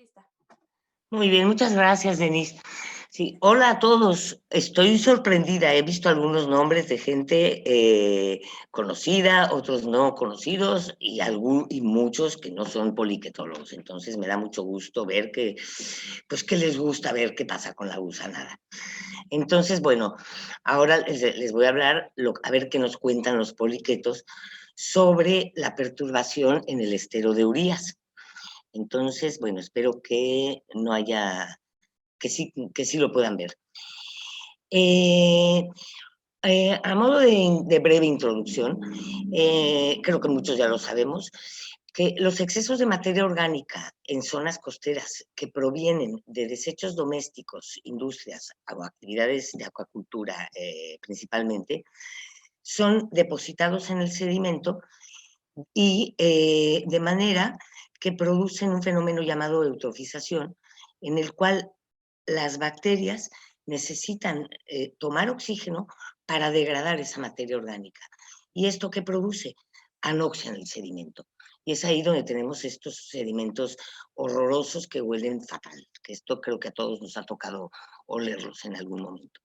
lista. Muy bien, muchas gracias, Denise. Sí, hola a todos. Estoy sorprendida. He visto algunos nombres de gente conocida, otros no conocidos y muchos que no son poliquetólogos. Entonces me da mucho gusto ver que les gusta ver qué pasa con la gusanada. Entonces, bueno, ahora les voy a hablar, a ver qué nos cuentan los poliquetos sobre la perturbación en el estero de Urías. Entonces, bueno, espero que no haya, que sí lo puedan ver. A modo de breve introducción, creo que muchos ya lo sabemos, que los excesos de materia orgánica en zonas costeras que provienen de desechos domésticos, industrias o actividades de acuacultura principalmente, son depositados en el sedimento y de manera que producen un fenómeno llamado eutrofización, en el cual las bacterias necesitan tomar oxígeno para degradar esa materia orgánica. ¿Y esto qué produce? Anoxia en el sedimento. Y es ahí donde tenemos estos sedimentos horrorosos que huelen fatal, que esto creo que a todos nos ha tocado olerlos en algún momento.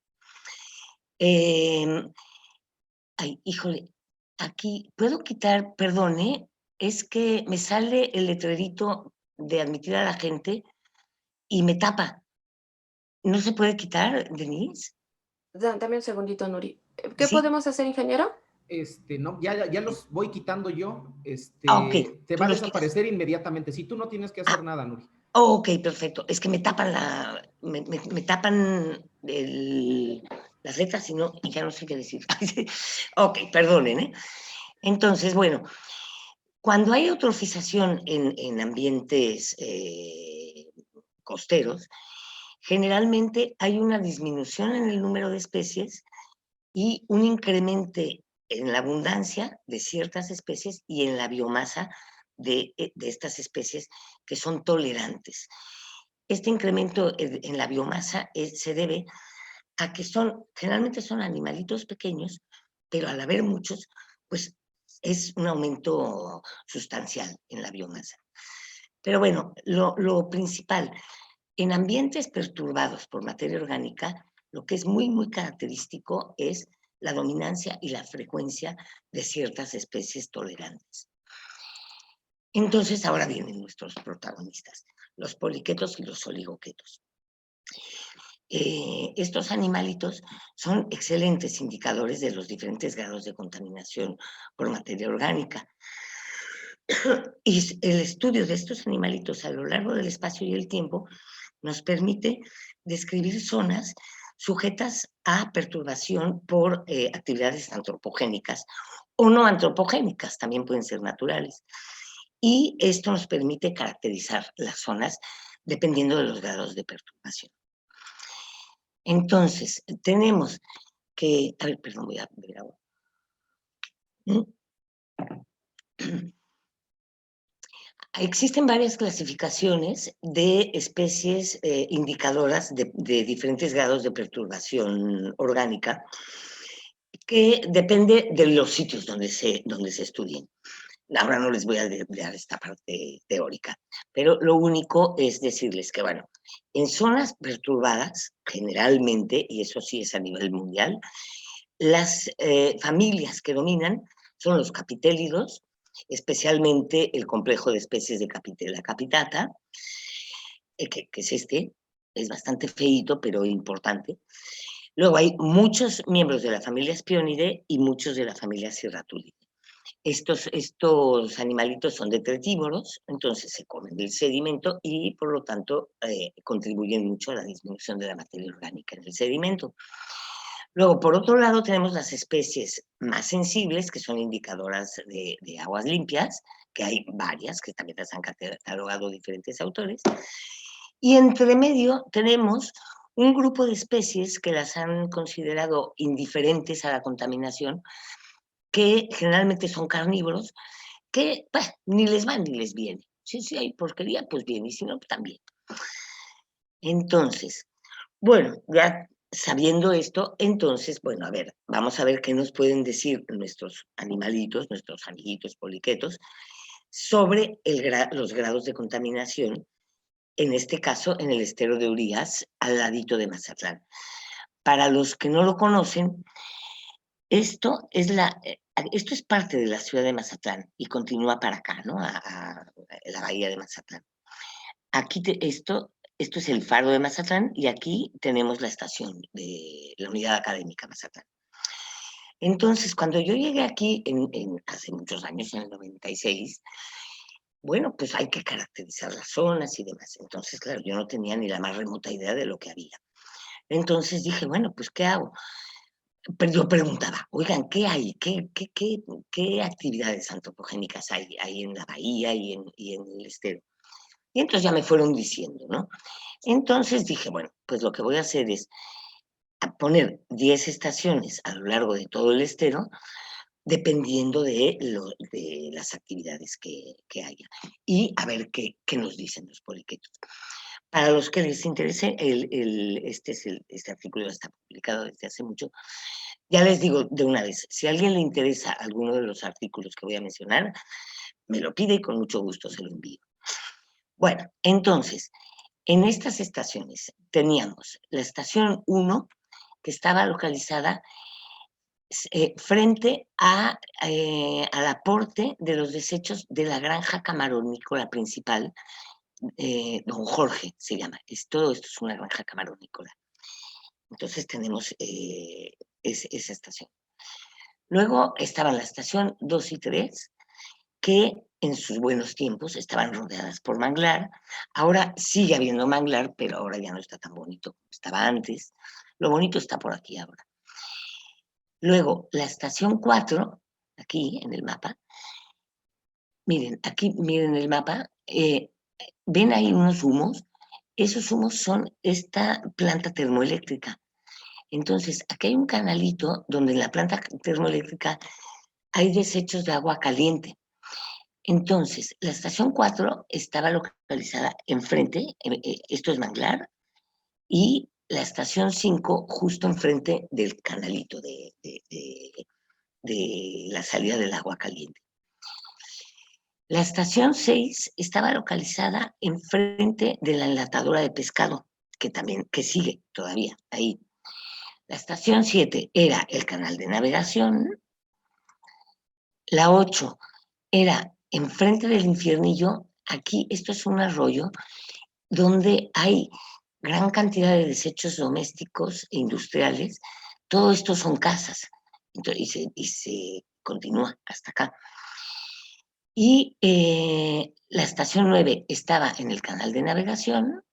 Ay, híjole, aquí, ¿puedo quitar, perdón, es que me sale el letrerito de admitir a la gente y me tapa. ¿No se puede quitar, Denise? Dame un segundito, Nuri. ¿Qué Sí. podemos hacer, ingeniero? No, ya los voy quitando yo. Ok, Te tú va a los quitas. desaparecer inmediatamente. Si tú no tienes que hacer nada, Nuri. Ok, perfecto. Es que me tapan me tapan las letras y ya no sé qué decir. Ok, perdonen, Entonces, bueno, cuando hay eutrofización en ambientes costeros, generalmente hay una disminución en el número de especies y un incremento en la abundancia de ciertas especies y en la biomasa de estas especies que son tolerantes. Este incremento en la biomasa se debe a que generalmente son animalitos pequeños, pero al haber muchos, pues es un aumento sustancial en la biomasa. Pero bueno, lo principal, en ambientes perturbados por materia orgánica, lo que es muy, muy característico es la dominancia y la frecuencia de ciertas especies tolerantes. Entonces, ahora vienen nuestros protagonistas, los poliquetos y los oligoquetos. Estos animalitos son excelentes indicadores de los diferentes grados de contaminación por materia orgánica. Y el estudio de estos animalitos a lo largo del espacio y el tiempo nos permite describir zonas sujetas a perturbación por actividades antropogénicas o no antropogénicas, también pueden ser naturales. Y esto nos permite caracterizar las zonas dependiendo de los grados de perturbación. Entonces, tenemos que, a ver, perdón, voy a ver ahora. Existen varias clasificaciones de especies indicadoras de diferentes grados de perturbación orgánica, que depende de los sitios donde se estudien. Ahora no les voy a dar esta parte teórica, pero lo único es decirles que, bueno, en zonas perturbadas, generalmente, y eso sí es a nivel mundial, las familias que dominan son los capitélidos, especialmente el complejo de especies de Capitella capitata, que es es bastante feíto, pero importante. Luego hay muchos miembros de la familia Spionidae y muchos de la familia Cirratulidae. Estos animalitos son detritívoros, entonces se comen del sedimento y por lo tanto contribuyen mucho a la disminución de la materia orgánica en el sedimento. Luego, por otro lado, tenemos las especies más sensibles, que son indicadoras de aguas limpias, que hay varias, que también las han catalogado diferentes autores. Y entre medio tenemos un grupo de especies que las han considerado indiferentes a la contaminación, que generalmente son carnívoros, que pues, ni les va ni les viene. Si hay porquería, pues bien, y si no, pues también. Entonces, bueno, ya sabiendo esto, entonces, bueno, a ver, vamos a ver qué nos pueden decir nuestros animalitos, nuestros amiguitos poliquetos, sobre los grados de contaminación en este caso en el estero de Urias, al ladito de Mazatlán. Para los que no lo conocen, esto es parte de la ciudad de Mazatlán y continúa para acá, ¿no? A la bahía de Mazatlán. Aquí esto es el faro de Mazatlán y aquí tenemos la estación de la unidad académica Mazatlán. Entonces, cuando yo llegué aquí hace muchos años, en el 96, bueno, pues hay que caracterizar las zonas y demás. Entonces, claro, yo no tenía ni la más remota idea de lo que había. Entonces dije, bueno, pues, ¿qué hago? Pero yo preguntaba, oigan, ¿qué hay? ¿Qué actividades antropogénicas hay en la bahía y en el estero? Y entonces ya me fueron diciendo, ¿no? Entonces dije, bueno, pues lo que voy a hacer es poner 10 estaciones a lo largo de todo el estero, dependiendo de las actividades que haya. Y a ver qué nos dicen los poliquetos. Para los que les interese, este artículo está publicado desde hace mucho. Ya les digo de una vez, si a alguien le interesa alguno de los artículos que voy a mencionar, me lo pide y con mucho gusto se lo envío. Bueno, entonces, en estas estaciones teníamos la estación 1, que estaba localizada frente al aporte de los desechos de la granja camaronícola principal, Don Jorge se llama. Todo esto es una granja camaronícola. Entonces tenemos esa estación. Luego estaban la estación 2 y 3, que en sus buenos tiempos estaban rodeadas por manglar. Ahora sigue habiendo manglar, pero ahora ya no está tan bonito como estaba antes. Lo bonito está por aquí ahora. Luego, la estación 4, aquí en el mapa, miren, aquí miren el mapa, ven ahí unos humos. Esos humos son esta planta termoeléctrica. Entonces, aquí hay un canalito donde en la planta termoeléctrica hay desechos de agua caliente. Entonces, la estación 4 estaba localizada enfrente, esto es manglar, y la estación 5 justo enfrente del canalito de la salida del agua caliente. La estación 6 estaba localizada enfrente de la enlatadora de pescado, que sigue todavía ahí. La estación 7 era el canal de navegación. La 8 era enfrente del Infiernillo. Aquí esto es un arroyo donde hay gran cantidad de desechos domésticos e industriales. Todo esto son casas. Entonces, y se continúa hasta acá. Y la estación 9 estaba en el canal de navegación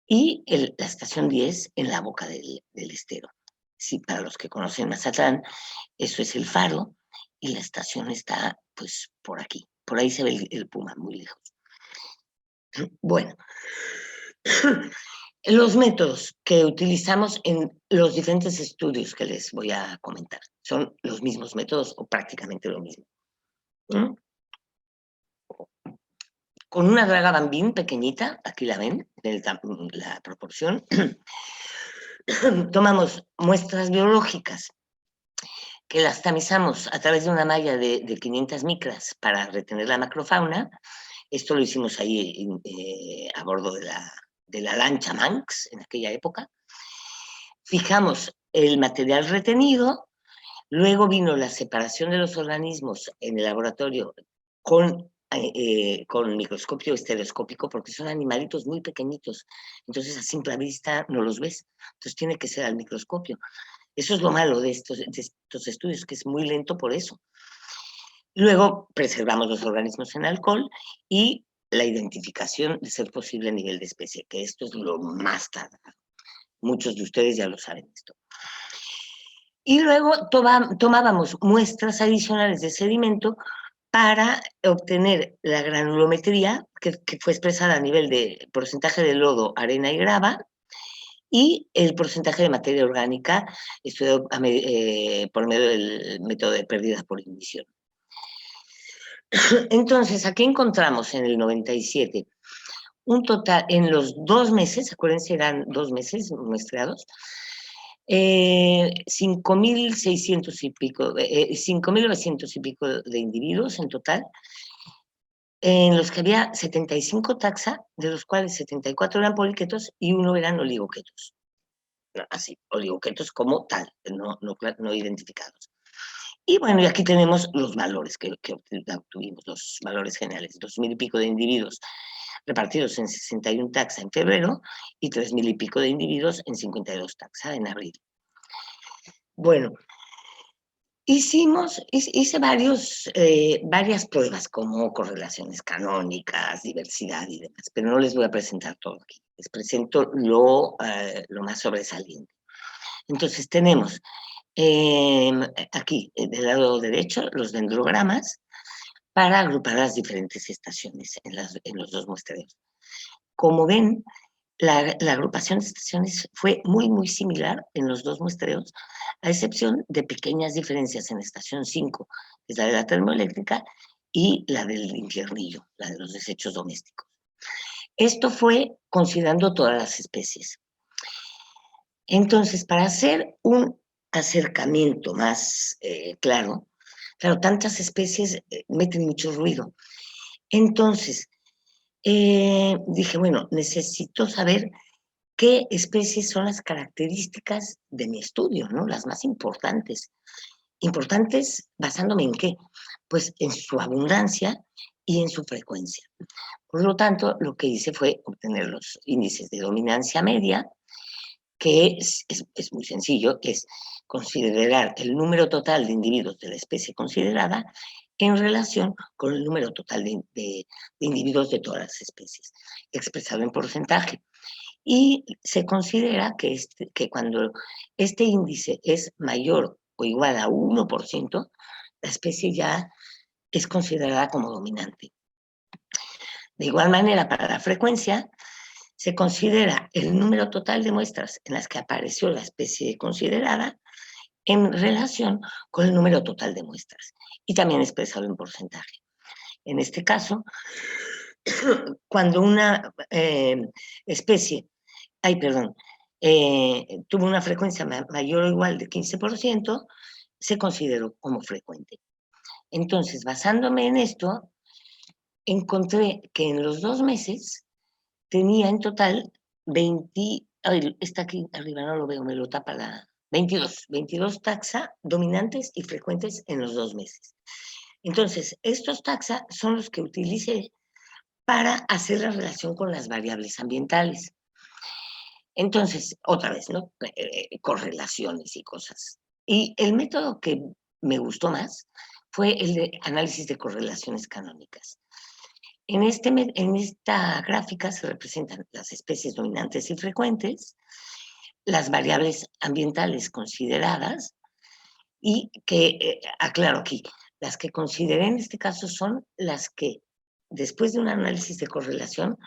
y la estación 10 en la boca del estero. Sí, para los que conocen Mazatlán, eso es el faro y la estación está pues por aquí. Por ahí se ve el Puma muy lejos. Bueno, los métodos que utilizamos en los diferentes estudios que les voy a comentar son los mismos métodos o prácticamente lo mismo. Con una draga bambín pequeñita, aquí la ven, la proporción, tomamos muestras biológicas que las tamizamos a través de una malla de 500 micras para retener la macrofauna. Esto lo hicimos ahí a bordo de la lancha Manx en aquella época. Fijamos el material retenido, luego vino la separación de los organismos en el laboratorio con microscopio estereoscópico, porque son animalitos muy pequeñitos, entonces a simple vista no los ves, entonces tiene que ser al microscopio. Eso es lo malo de estos estudios, que es muy lento por eso. Luego preservamos los organismos en alcohol y la identificación de ser posible a nivel de especie, que esto es lo más tardado. Muchos de ustedes ya lo saben esto. Y luego tomábamos muestras adicionales de sedimento para obtener la granulometría, que fue expresada a nivel de porcentaje de lodo, arena y grava, y el porcentaje de materia orgánica estudiado por medio del método de pérdida por ignición. Entonces, aquí encontramos en el 97 un total, en los 2 meses, acuérdense, eran 2 meses muestreados, 5.600 y pico, 5.900 y pico de individuos en total, en los que había 75 taxa, de los cuales 74 eran poliquetos y 1 eran oligoquetos. Así, oligoquetos como tal, no identificados. Y bueno, y aquí tenemos los valores que obtuvimos, los valores generales, 2.000 y pico de individuos repartidos en 61 taxa en febrero y 3.000 y pico de individuos en 52 taxa en abril. Bueno, hice varias pruebas como correlaciones canónicas, diversidad y demás, pero no les voy a presentar todo aquí. Les presento lo más sobresaliente. Entonces tenemos aquí, del lado derecho, los dendrogramas para agrupar las diferentes estaciones en los dos muestreos. Como ven, la agrupación de estaciones fue muy, muy similar en los dos muestreos, a excepción de pequeñas diferencias en estación 5, que es la de la termoeléctrica, y la del infiernillo, la de los desechos domésticos. Esto fue considerando todas las especies. Entonces, para hacer un acercamiento más claro, tantas especies meten mucho ruido. Entonces, dije, bueno, necesito saber qué especies son las características de mi estudio, ¿no? Las más importantes. Importantes basándome en qué? Pues en su abundancia y en su frecuencia. Por lo tanto, lo que hice fue obtener los índices de dominancia media, que es muy sencillo, es considerar el número total de individuos de la especie considerada en relación con el número total de individuos de todas las especies, expresado en porcentaje. Y se considera que cuando este índice es mayor o igual a 1%, la especie ya es considerada como dominante. De igual manera, para la frecuencia, se considera el número total de muestras en las que apareció la especie considerada en relación con el número total de muestras, y también expresado en porcentaje. En este caso, cuando una especie tuvo una frecuencia mayor o igual de 15%, se consideró como frecuente. Entonces, basándome en esto, encontré que en los 2 meses tenía en total 20, está aquí arriba, no lo veo, me lo tapa 22 taxa dominantes y frecuentes en los 2 meses. Entonces, estos taxa son los que utilicé para hacer la relación con las variables ambientales. Entonces, otra vez, ¿no? Correlaciones y cosas. Y el método que me gustó más fue el de análisis de correlaciones canónicas. En esta gráfica se representan las especies dominantes y frecuentes, las variables ambientales consideradas y que, aclaro aquí, las que consideré en este caso son las que, después de un análisis de correlación,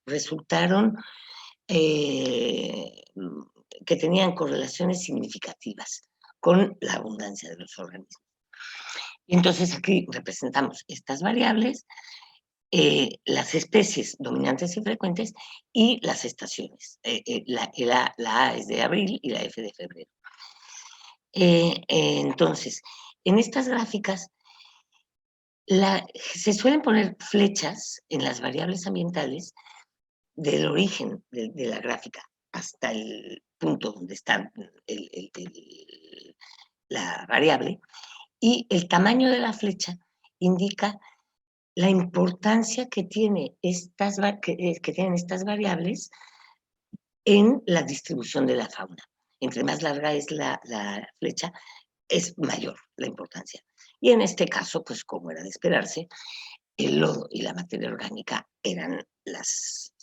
resultaron que tenían correlaciones significativas con la abundancia de los organismos. Y entonces aquí representamos estas variables, las especies dominantes y frecuentes y las estaciones. La A es de abril y la F de febrero. Entonces, en estas gráficas se suelen poner flechas en las variables ambientales del origen de la gráfica hasta el punto donde está la variable, y el tamaño de la flecha indica la importancia que tienen estas variables en la distribución de la fauna. Entre más larga es la flecha, es mayor la importancia. Y en este caso, pues como era de esperarse, el lodo y la materia orgánica eran las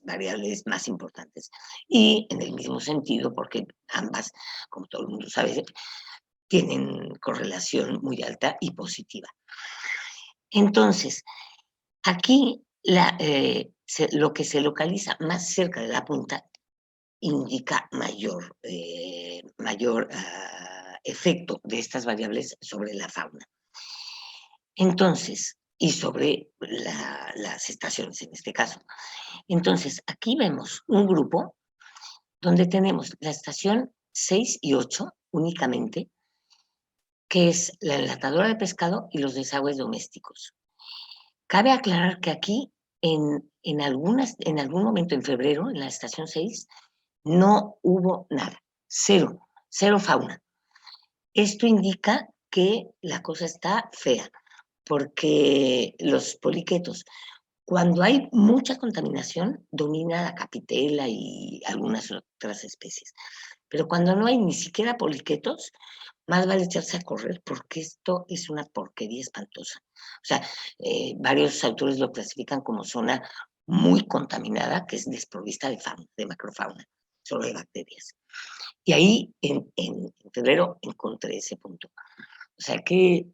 variables más importantes. Y en el mismo sentido, porque ambas, como todo el mundo sabe, tienen correlación muy alta y positiva. Entonces, aquí lo que se localiza más cerca de la punta indica mayor efecto de estas variables sobre la fauna. Entonces, y sobre las estaciones en este caso. Entonces, aquí vemos un grupo donde tenemos la estación 6 y 8 únicamente, que es la enlatadora de pescado y los desagües domésticos. Cabe aclarar que aquí, en algún momento en febrero, en la estación 6, no hubo nada, cero fauna. Esto indica que la cosa está fea, porque los poliquetos, cuando hay mucha contaminación, domina la capitela y algunas otras especies. Pero cuando no hay ni siquiera poliquetos, más vale echarse a correr porque esto es una porquería espantosa. O sea, varios autores lo clasifican como zona muy contaminada, que es desprovista de fauna, de macrofauna, solo de bacterias. Y ahí en febrero encontré ese punto. O sea que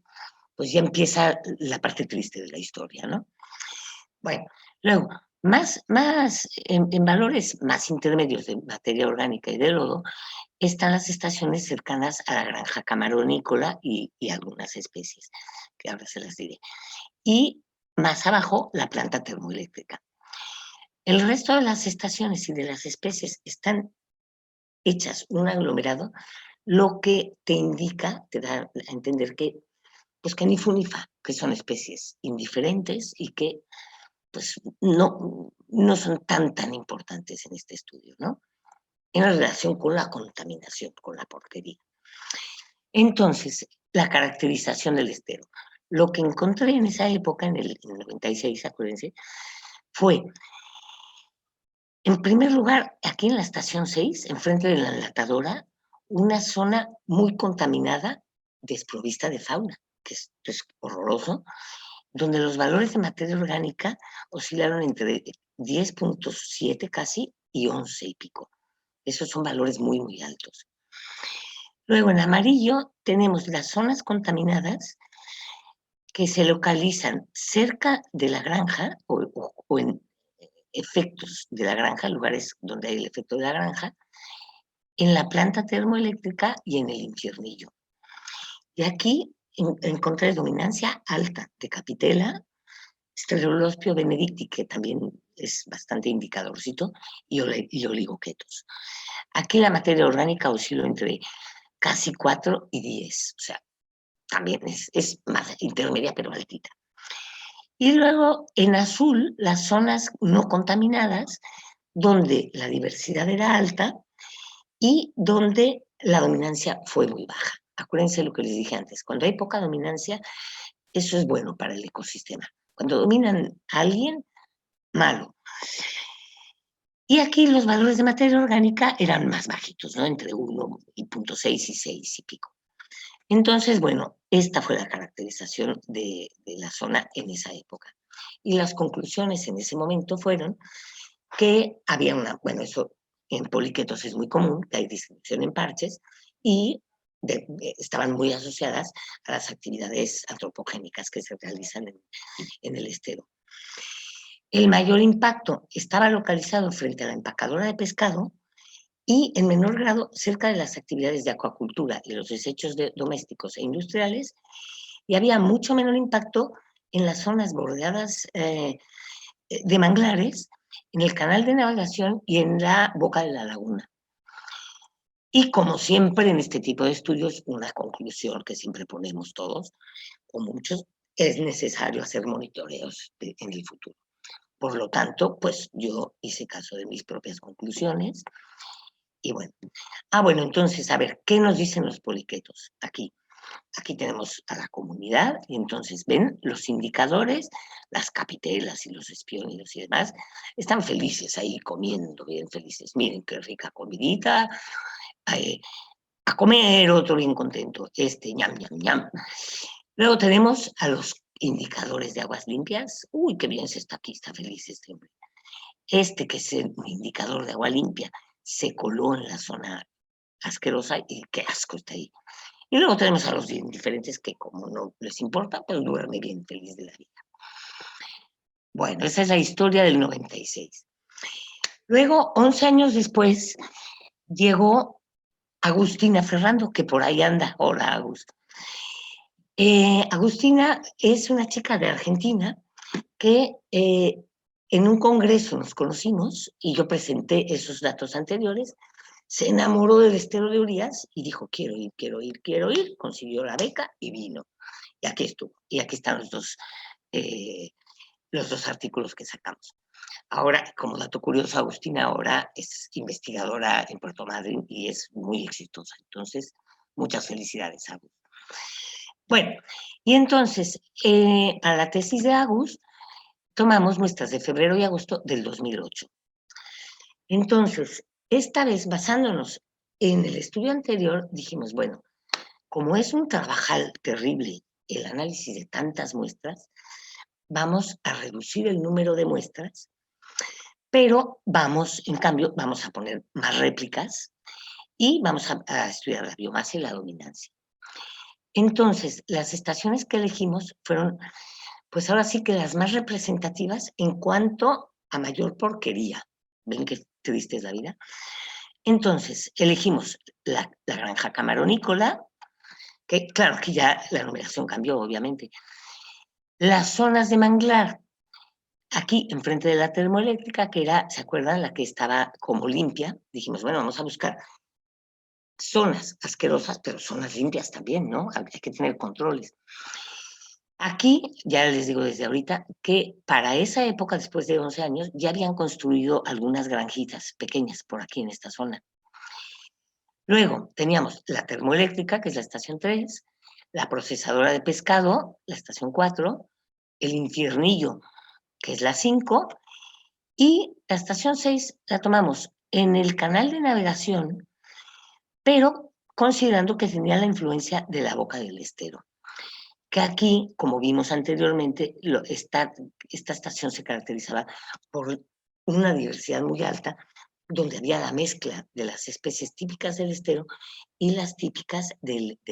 pues ya empieza la parte triste de la historia, ¿no? Bueno, luego, en valores más intermedios de materia orgánica y de lodo, están las estaciones cercanas a la granja camaronícola y algunas especies, que ahora se las diré. Y más abajo, la planta termoeléctrica. El resto de las estaciones y de las especies están hechas un aglomerado, lo que te indica, te da a entender que, pues que ni fu ni fa, que son especies indiferentes y que pues no son tan importantes en este estudio, ¿no? En relación con la contaminación, con la porquería. Entonces, la caracterización del estero. Lo que encontré en esa época, en el 96, acuérdense, fue, en primer lugar, aquí en la estación 6, enfrente de la enlatadora, una zona muy contaminada, desprovista de fauna, que es horroroso, donde los valores de materia orgánica oscilaron entre 10.7 casi y 11 y pico. Esos son valores muy, muy altos. Luego, en amarillo, tenemos las zonas contaminadas que se localizan cerca de la granja o en efectos de la granja, lugares donde hay el efecto de la granja, en la planta termoeléctrica y en el infiernillo. Y aquí encontré dominancia alta de capitela, Strelolospio benedicti, que también es bastante indicadorcito, y oligoquetos. Aquí la materia orgánica oscila entre casi 4 y 10, o sea, también es más intermedia, pero altita. Y luego en azul, las zonas no contaminadas, donde la diversidad era alta y donde la dominancia fue muy baja. Acuérdense lo que les dije antes, cuando hay poca dominancia, eso es bueno para el ecosistema. Cuando dominan a alguien, malo. Y aquí los valores de materia orgánica eran más bajitos, ¿no? Entre 1.6 y 6 y pico. Entonces, bueno, esta fue la caracterización de la zona en esa época. Y las conclusiones en ese momento fueron que había bueno, eso en poliquetos es muy común, que hay distribución en parches, y estaban muy asociadas a las actividades antropogénicas que se realizan en el estero. El mayor impacto estaba localizado frente a la empacadora de pescado y en menor grado cerca de las actividades de acuacultura y los desechos domésticos e industriales, y había mucho menor impacto en las zonas bordeadas de manglares, en el canal de navegación y en la boca de la laguna. Y como siempre en este tipo de estudios, una conclusión que siempre ponemos todos, o muchos, es necesario hacer monitoreos en el futuro. Por lo tanto, pues yo hice caso de mis propias conclusiones y bueno. Bueno, entonces, a ver, ¿qué nos dicen los poliquetos? Aquí tenemos a la comunidad y entonces ven los indicadores, las capitelas y los espionidos y demás, están felices ahí comiendo, bien felices. Miren qué rica comidita, a comer, otro bien contento, ñam, ñam, ñam. Luego tenemos a los indicadores de aguas limpias. Uy, qué bien se está aquí, está feliz este hombre. Que es el indicador de agua limpia, se coló en la zona asquerosa y qué asco está ahí. Y luego tenemos a los indiferentes que como no les importa, pues duerme bien feliz de la vida. Bueno, esa es la historia del 96. Luego, 11 años después, llegó Agustina Ferrando, que por ahí anda. Hola, Agus. Agustina es una chica de Argentina que en un congreso nos conocimos y yo presenté esos datos anteriores, se enamoró del estero de Urías y dijo, quiero ir, consiguió la beca y vino. Y aquí estuvo. Y aquí están los dos los 2 artículos que sacamos. Ahora, como dato curioso, Agustina ahora es investigadora en Puerto Madryn y es muy exitosa. Entonces, muchas felicidades, Agus. Bueno, y entonces, para la tesis de Agus, tomamos muestras de febrero y agosto del 2008. Entonces, esta vez, basándonos en el estudio anterior, dijimos, bueno, como es un trabajal terrible el análisis de tantas muestras, vamos a reducir el número de muestras, pero en cambio, vamos a poner más réplicas y vamos a estudiar la biomasa y la dominancia. Entonces, las estaciones que elegimos fueron, pues ahora sí que las más representativas en cuanto a mayor porquería. ¿Ven qué triste es la vida? Entonces, elegimos la granja camaronícola, que claro que ya la numeración cambió, obviamente. Las zonas de manglar, aquí enfrente de la termoeléctrica, que era, ¿se acuerdan? La que estaba como limpia. Dijimos, bueno, vamos a buscar zonas asquerosas, pero zonas limpias también, ¿no? Hay que tener controles. Aquí, ya les digo desde ahorita, que para esa época, después de 11 años, ya habían construido algunas granjitas pequeñas por aquí en esta zona. Luego teníamos la termoeléctrica, que es la estación 3, la procesadora de pescado, la estación 4, el infiernillo, que es la 5, y la estación 6 la tomamos en el canal de navegación, pero considerando que tenía la influencia de la boca del estero. Que aquí, como vimos anteriormente, esta estación se caracterizaba por una diversidad muy alta, donde había la mezcla de las especies típicas del estero y las típicas de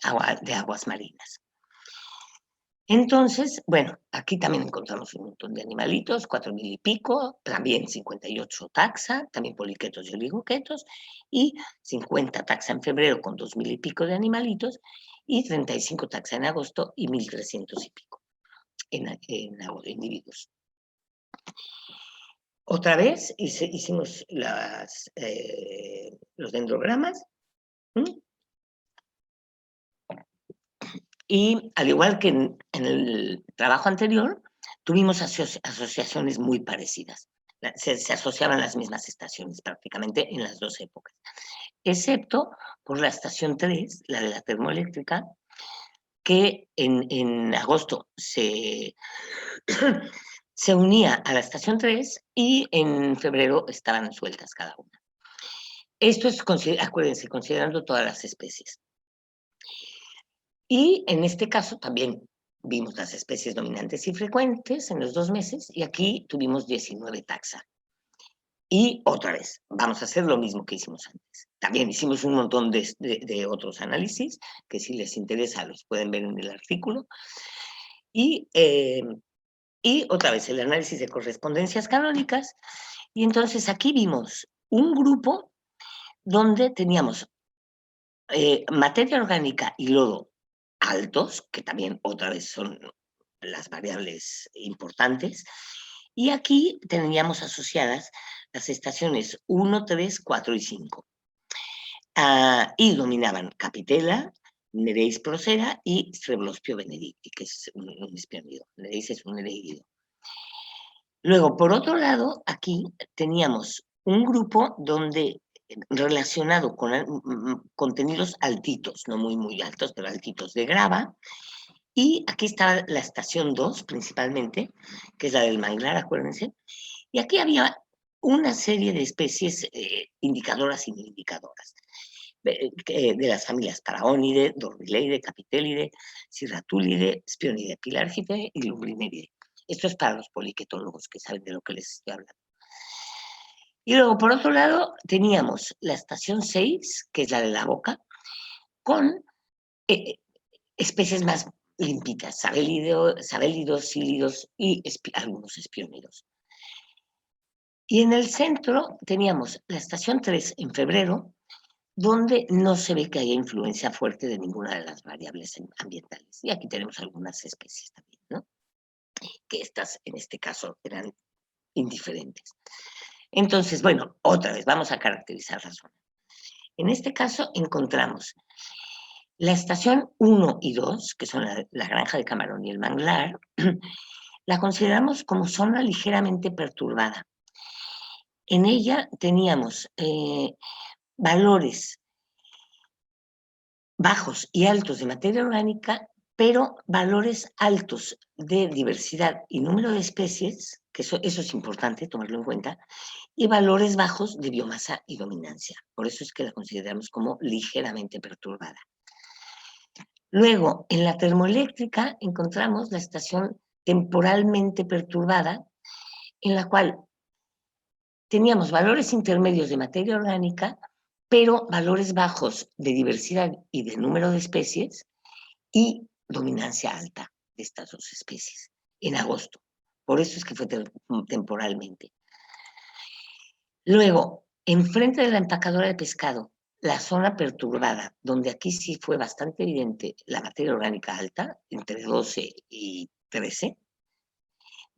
aguas marinas. Entonces, bueno, aquí también encontramos un montón de animalitos, 4,000 y pico, también 58 taxa, también poliquetos y oligoquetos, y 50 taxa en febrero con 2,000 y pico de animalitos, y 35 taxa en agosto y 1,300 y pico en individuos. Otra vez hicimos los dendrogramas. Y al igual que en el trabajo anterior, tuvimos asociaciones muy parecidas. Se asociaban las mismas estaciones prácticamente en las 2 épocas, excepto por la estación 3, la de la termoeléctrica, que en agosto se unía a la estación 3 y en febrero estaban sueltas cada una. Esto es, acuérdense, considerando todas las especies. Y en este caso también vimos las especies dominantes y frecuentes en los 2 meses y aquí tuvimos 19 taxa. Y otra vez, vamos a hacer lo mismo que hicimos antes. También hicimos un montón de otros análisis que si les interesa los pueden ver en el artículo. Y otra vez el análisis de correspondencias canónicas. Y entonces aquí vimos un grupo donde teníamos materia orgánica y lodo altos, que también otra vez son las variables importantes, y aquí teníamos asociadas las estaciones 1, 3, 4 y 5. Y dominaban Capitella, Nereis procera y Streblospio benedicti, que es un espionido. Nereis es un nereido. Luego, por otro lado, aquí teníamos un grupo donde relacionado con contenidos altitos, no muy altos, pero altitos de grava. Y aquí está la estación 2 principalmente, que es la del manglar, acuérdense. Y aquí había una serie de especies indicadoras y no indicadoras, de las familias Paraonide, Dormileide, Capitelide, Cirratulide, Spionide, Pilargide y Lumbrineride. Esto es para los poliquetólogos que saben de lo que les estoy hablando. Y luego, por otro lado, teníamos la estación 6, que es la de la boca, con especies más limpitas, sabélidos, sílidos y algunos espionidos. Y en el centro teníamos la estación 3 en febrero, donde no se ve que haya influencia fuerte de ninguna de las variables ambientales. Y aquí tenemos algunas especies también, ¿no? Que estas, en este caso, eran indiferentes. Entonces, bueno, otra vez, vamos a caracterizar la zona. En este caso encontramos La estación 1 y 2, que son la Granja de Camarón y el Manglar, la consideramos como zona ligeramente perturbada. En ella teníamos valores bajos y altos de materia orgánica, pero valores altos de diversidad y número de especies, que eso es importante tomarlo en cuenta, y valores bajos de biomasa y dominancia. Por eso es que la consideramos como ligeramente perturbada. Luego, en la termoeléctrica encontramos la estación temporalmente perturbada, en la cual teníamos valores intermedios de materia orgánica, pero valores bajos de diversidad y de número de especies y dominancia alta de estas dos especies en agosto. Por eso es que fue temporalmente. Luego, enfrente de la empacadora de pescado, la zona perturbada, donde aquí sí fue bastante evidente la materia orgánica alta, entre 12 y 13,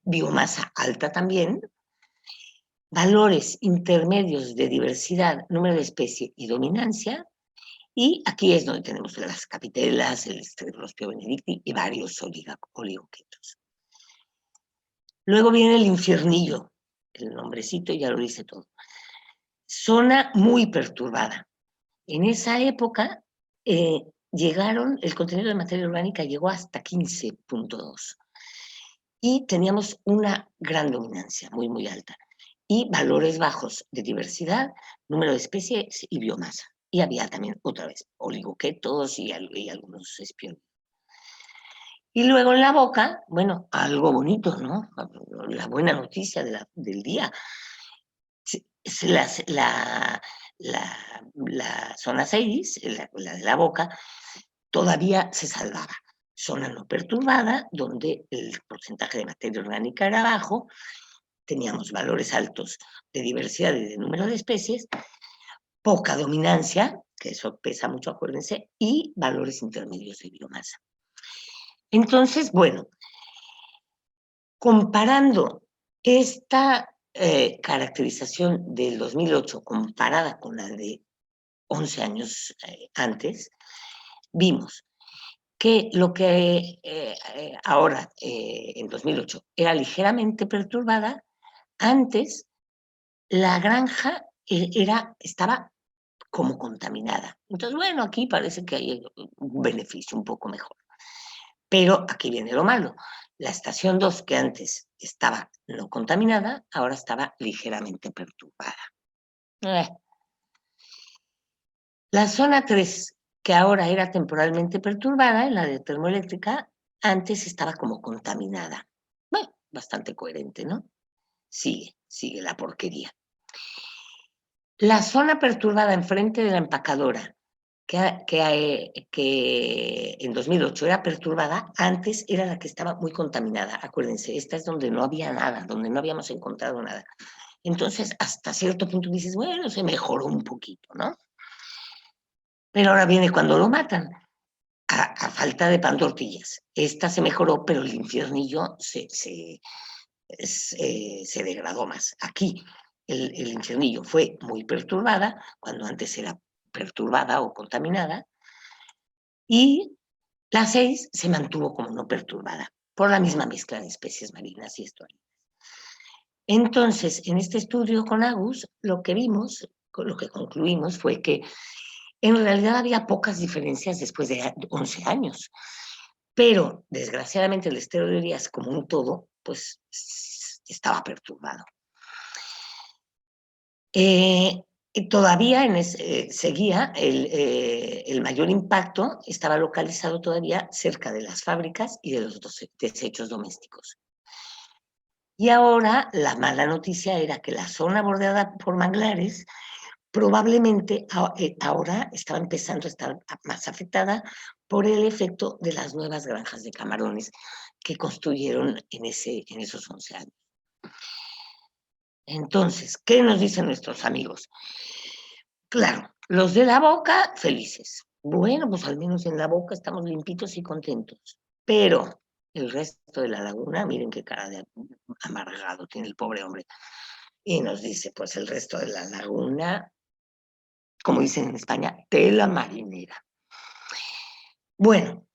biomasa alta también, valores intermedios de diversidad, número de especie y dominancia, y aquí es donde tenemos las capitelas, el Streptospio benedicti y varios oligoquetos. Luego viene el infiernillo, el nombrecito ya lo dice todo. Zona muy perturbada. En esa época el contenido de materia orgánica llegó hasta 15.2 y teníamos una gran dominancia, muy, muy alta, y valores bajos de diversidad, número de especies y biomasa. Y había también, otra vez, oligoquetos y algunos espiones. Y luego en la boca, bueno, algo bonito, ¿no? La buena noticia del día. La zona 6, la de la boca, todavía se salvaba. Zona no perturbada, donde el porcentaje de materia orgánica era bajo, teníamos valores altos de diversidad y de número de especies, poca dominancia, que eso pesa mucho, acuérdense, y valores intermedios de biomasa. Entonces, bueno, comparando esta caracterización del 2008 comparada con la de 11 años antes, vimos que lo que ahora, en 2008, era ligeramente perturbada, antes la granja estaba como contaminada. Entonces, bueno, aquí parece que hay un beneficio un poco mejor. Pero aquí viene lo malo. La estación 2, que antes estaba no contaminada, ahora estaba ligeramente perturbada. La zona 3, que ahora era temporalmente perturbada, en la de termoeléctrica, antes estaba como contaminada. Bueno, bastante coherente, ¿no? Sigue la porquería. La zona perturbada enfrente de la empacadora, que en 2008 era perturbada, antes era la que estaba muy contaminada. Acuérdense, esta es donde no había nada, donde no habíamos encontrado nada. Entonces, hasta cierto punto dices, bueno, se mejoró un poquito, ¿no? Pero ahora viene cuando lo matan, a falta de pan tortillas. Esta se mejoró, pero el infiernillo se degradó más. Aquí el infiernillo fue muy perturbada, cuando antes era perturbada o contaminada, y la 6 se mantuvo como no perturbada, por la misma mezcla de especies marinas y estuarinas. Entonces, en este estudio con Agus, lo que vimos, lo que concluimos fue que en realidad había pocas diferencias después de 11 años, pero desgraciadamente el estero de Urias como un todo, pues estaba perturbado. Todavía seguía el mayor impacto, estaba localizado todavía cerca de las fábricas y de los desechos domésticos. Y ahora la mala noticia era que la zona bordeada por manglares probablemente ahora estaba empezando a estar más afectada por el efecto de las nuevas granjas de camarones que construyeron en esos 11 años. Entonces, ¿qué nos dicen nuestros amigos? Claro, los de la boca, felices. Bueno, pues al menos en la boca estamos limpitos y contentos. Pero el resto de la laguna, miren qué cara de amargado tiene el pobre hombre. Y nos dice, pues el resto de la laguna, como dicen en España, tela marinera. Bueno,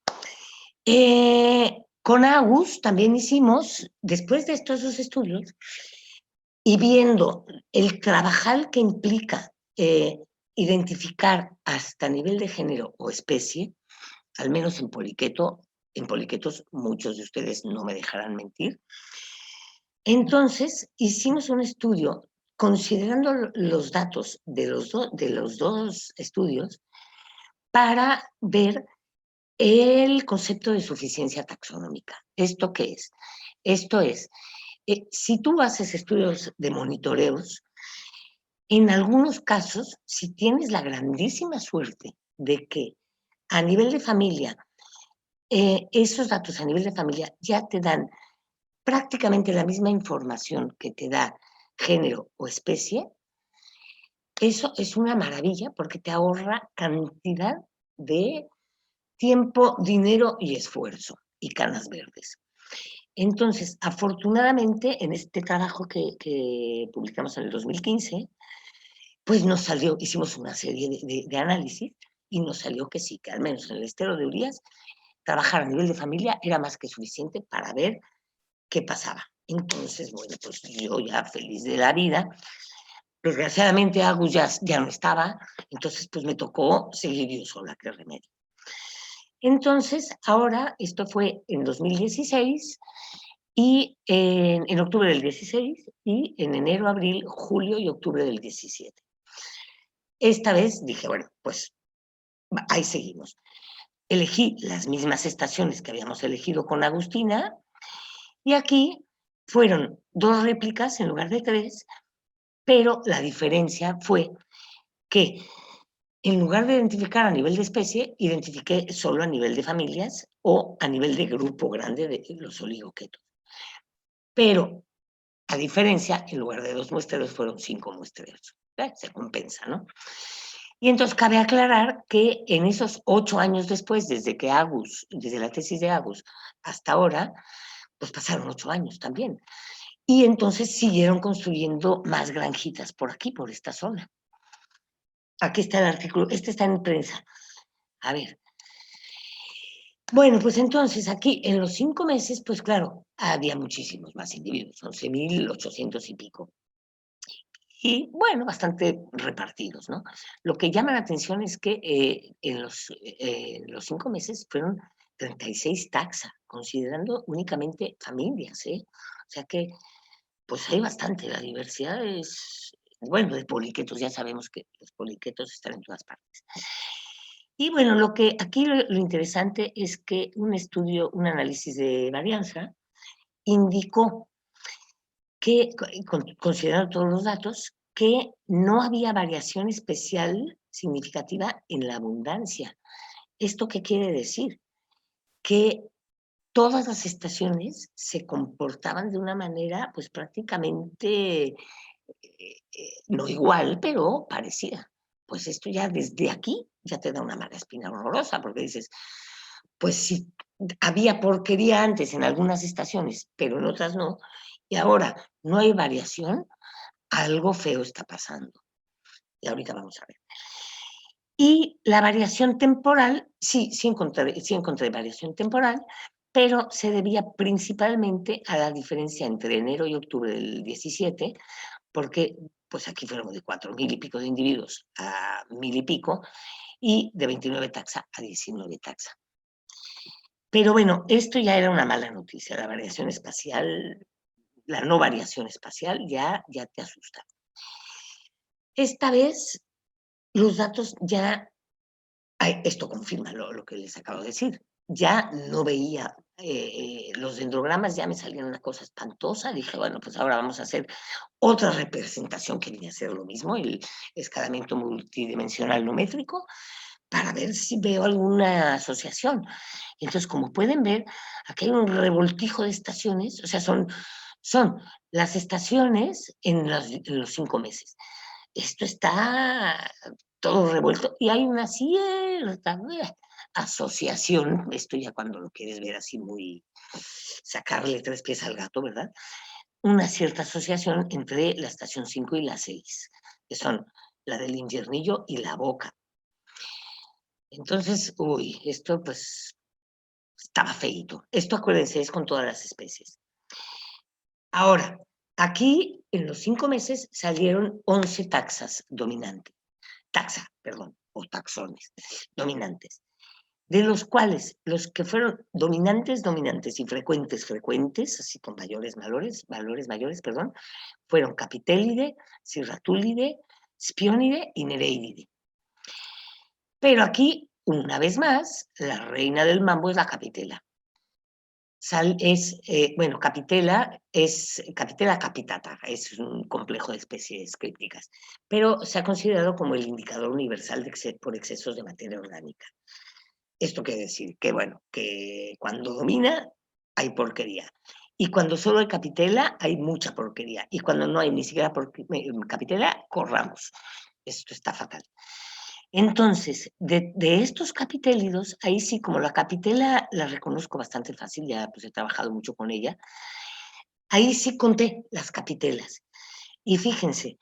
con Agus también hicimos, después de estos dos estudios, y viendo el trabajar que implica identificar hasta nivel de género o especie, al menos en poliquetos muchos de ustedes no me dejarán mentir. Entonces hicimos un estudio considerando los datos de los dos estudios para ver el concepto de suficiencia taxonómica. ¿Esto qué es? Esto es, si tú haces estudios de monitoreos, en algunos casos, si tienes la grandísima suerte de que a nivel de familia, esos datos a nivel de familia ya te dan prácticamente la misma información que te da género o especie, eso es una maravilla porque te ahorra cantidad de tiempo, dinero y esfuerzo y canas verdes. Entonces, afortunadamente, en este trabajo que publicamos en el 2015, pues nos salió, hicimos una serie de análisis y nos salió que sí, que al menos en el estero de Urías, trabajar a nivel de familia era más que suficiente para ver qué pasaba. Entonces, bueno, pues yo ya feliz de la vida, desgraciadamente Agus ya no estaba, entonces pues me tocó seguir yo sola, qué remedio. Entonces, ahora, esto fue en 2016 y en octubre del 16 y en enero, abril, julio y octubre del 17. Esta vez dije, bueno, pues ahí seguimos. Elegí las mismas estaciones que habíamos elegido con Agustina y aquí fueron 2 réplicas en lugar de 3, pero la diferencia fue que en lugar de identificar a nivel de especie, identifiqué solo a nivel de familias o a nivel de grupo grande de los oligoquetos. Pero, a diferencia, en lugar de 2 muestreos, fueron 5 muestreos. Se compensa, ¿no? Y entonces cabe aclarar que en esos 8 años después, desde la tesis de Agus hasta ahora, pues pasaron 8 años también. Y entonces siguieron construyendo más granjitas por aquí, por esta zona. Aquí está el artículo, este está en prensa. A ver. Bueno, pues entonces aquí en los 5 meses, pues claro, había muchísimos más individuos, 11.800 y pico. Y bueno, bastante repartidos, ¿no? Lo que llama la atención es que en los 5 meses fueron 36 taxa, considerando únicamente familias, ¿eh? O sea que, pues hay bastante, la diversidad es, bueno, de poliquetos, ya sabemos que los poliquetos están en todas partes. Y bueno, lo que aquí lo interesante es que un estudio, un análisis de varianza, indicó que, considerando todos los datos, que no había variación especial significativa en la abundancia. ¿Esto qué quiere decir? Que todas las estaciones se comportaban de una manera, pues prácticamente, no igual, pero parecida. Pues esto ya desde aquí ya te da una mala espina horrorosa, porque dices, pues si había porquería antes en algunas estaciones, pero en otras no, y ahora no hay variación, algo feo está pasando. Y ahorita vamos a ver. Y la variación temporal, sí encontré variación temporal, pero se debía principalmente a la diferencia entre enero y octubre del 17, porque pues aquí fueron de 4.000 y pico de individuos a 1.000 y pico, y de 29 taxa a 19 taxa. Pero bueno, esto ya era una mala noticia, la variación espacial, la no variación espacial ya te asusta. Esta vez los datos ya, esto confirma lo que les acabo de decir, ya no veía, los dendrogramas ya me salían una cosa espantosa, dije, bueno, pues ahora vamos a hacer otra representación que viene a ser lo mismo, el escalamiento multidimensional no métrico, para ver si veo alguna asociación. Entonces, como pueden ver, aquí hay un revoltijo de estaciones, o sea, son las estaciones en los 5 meses. Esto está todo revuelto y hay una cierta asociación, esto ya cuando lo quieres ver así muy, sacarle 3 pies al gato, ¿verdad? Una cierta asociación entre la estación 5 y la 6, que son la del infiernillo y la boca. Entonces, uy, esto pues estaba feíto. Esto, acuérdense, es con todas las especies. Ahora, aquí en los 5 meses salieron 11 taxas dominantes. Perdón, o taxones dominantes. De los cuales los que fueron dominantes y frecuentes, así con valores mayores, perdón, fueron Capitélide, Cirratulide, Spionidae y Nereidide. Pero aquí, una vez más, la reina del mambo es la Capitela. Capitela es Capitela capitata, es un complejo de especies crípticas, pero se ha considerado como el indicador universal por excesos de materia orgánica. Esto quiere decir que, bueno, que cuando domina hay porquería. Y cuando solo hay capitela, hay mucha porquería. Y cuando no hay ni siquiera capitela, corramos. Esto está fatal. Entonces, de estos capitélidos, ahí sí, como la capitela la reconozco bastante fácil, ya pues he trabajado mucho con ella, ahí sí conté las capitelas. Y fíjense,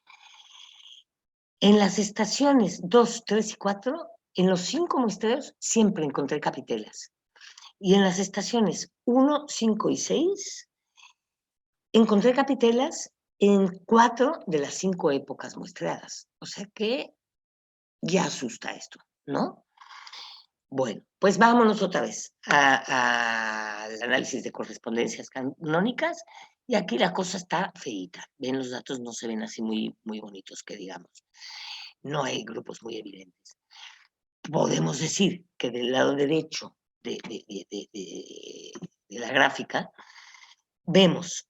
en las estaciones 2, 3 y 4, en los 5 muestreos siempre encontré capitelas. Y en las estaciones 1, 5 y 6 encontré capitelas en 4 de las 5 épocas muestreadas. O sea que ya asusta esto, ¿no? Bueno, pues vámonos otra vez al análisis de correspondencias canónicas. Y aquí la cosa está feíta. Ven, los datos no se ven así muy, muy bonitos, que digamos. No hay grupos muy evidentes. Podemos decir que del lado derecho de la gráfica vemos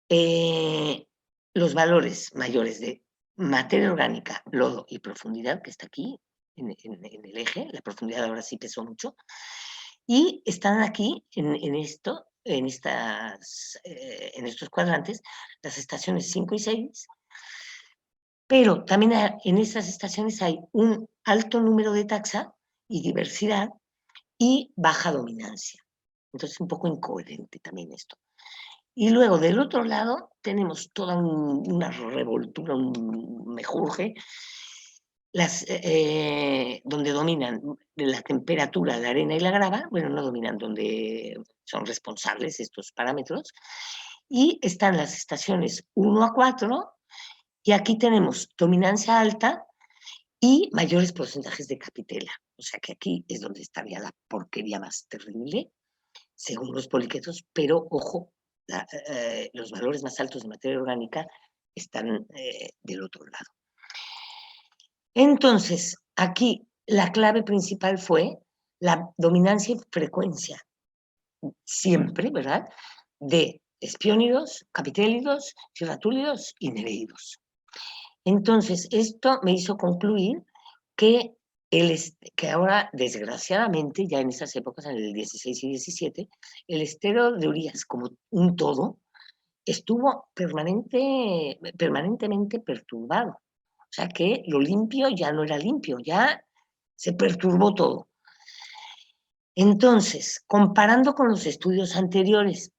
los valores mayores de materia orgánica, lodo y profundidad, que está aquí en el eje. La profundidad ahora sí pesó mucho. Y están aquí en estos cuadrantes las estaciones 5 y 6. Pero también en estas estaciones hay un alto número de taxa y diversidad y baja dominancia. Entonces, un poco incoherente también esto. Y luego, del otro lado, tenemos toda una revoltura, un mejurje, donde dominan la temperatura, la arena y la grava, bueno, no dominan, donde son responsables estos parámetros, y están las estaciones 1 a 4, y aquí tenemos dominancia alta y mayores porcentajes de capitela. O sea que aquí es donde estaría la porquería más terrible, según los poliquetos, pero ojo, los valores más altos de materia orgánica están del otro lado. Entonces, aquí la clave principal fue la dominancia y frecuencia, siempre, ¿verdad?, de espiónidos, capitélidos, cirratúlidos y nereidos. Entonces, esto me hizo concluir que, que ahora, desgraciadamente, ya en esas épocas, en el 16 y 17, el estero de Urías como un todo estuvo permanentemente perturbado. O sea que lo limpio ya no era limpio, ya se perturbó todo. Entonces, comparando con los estudios anteriores,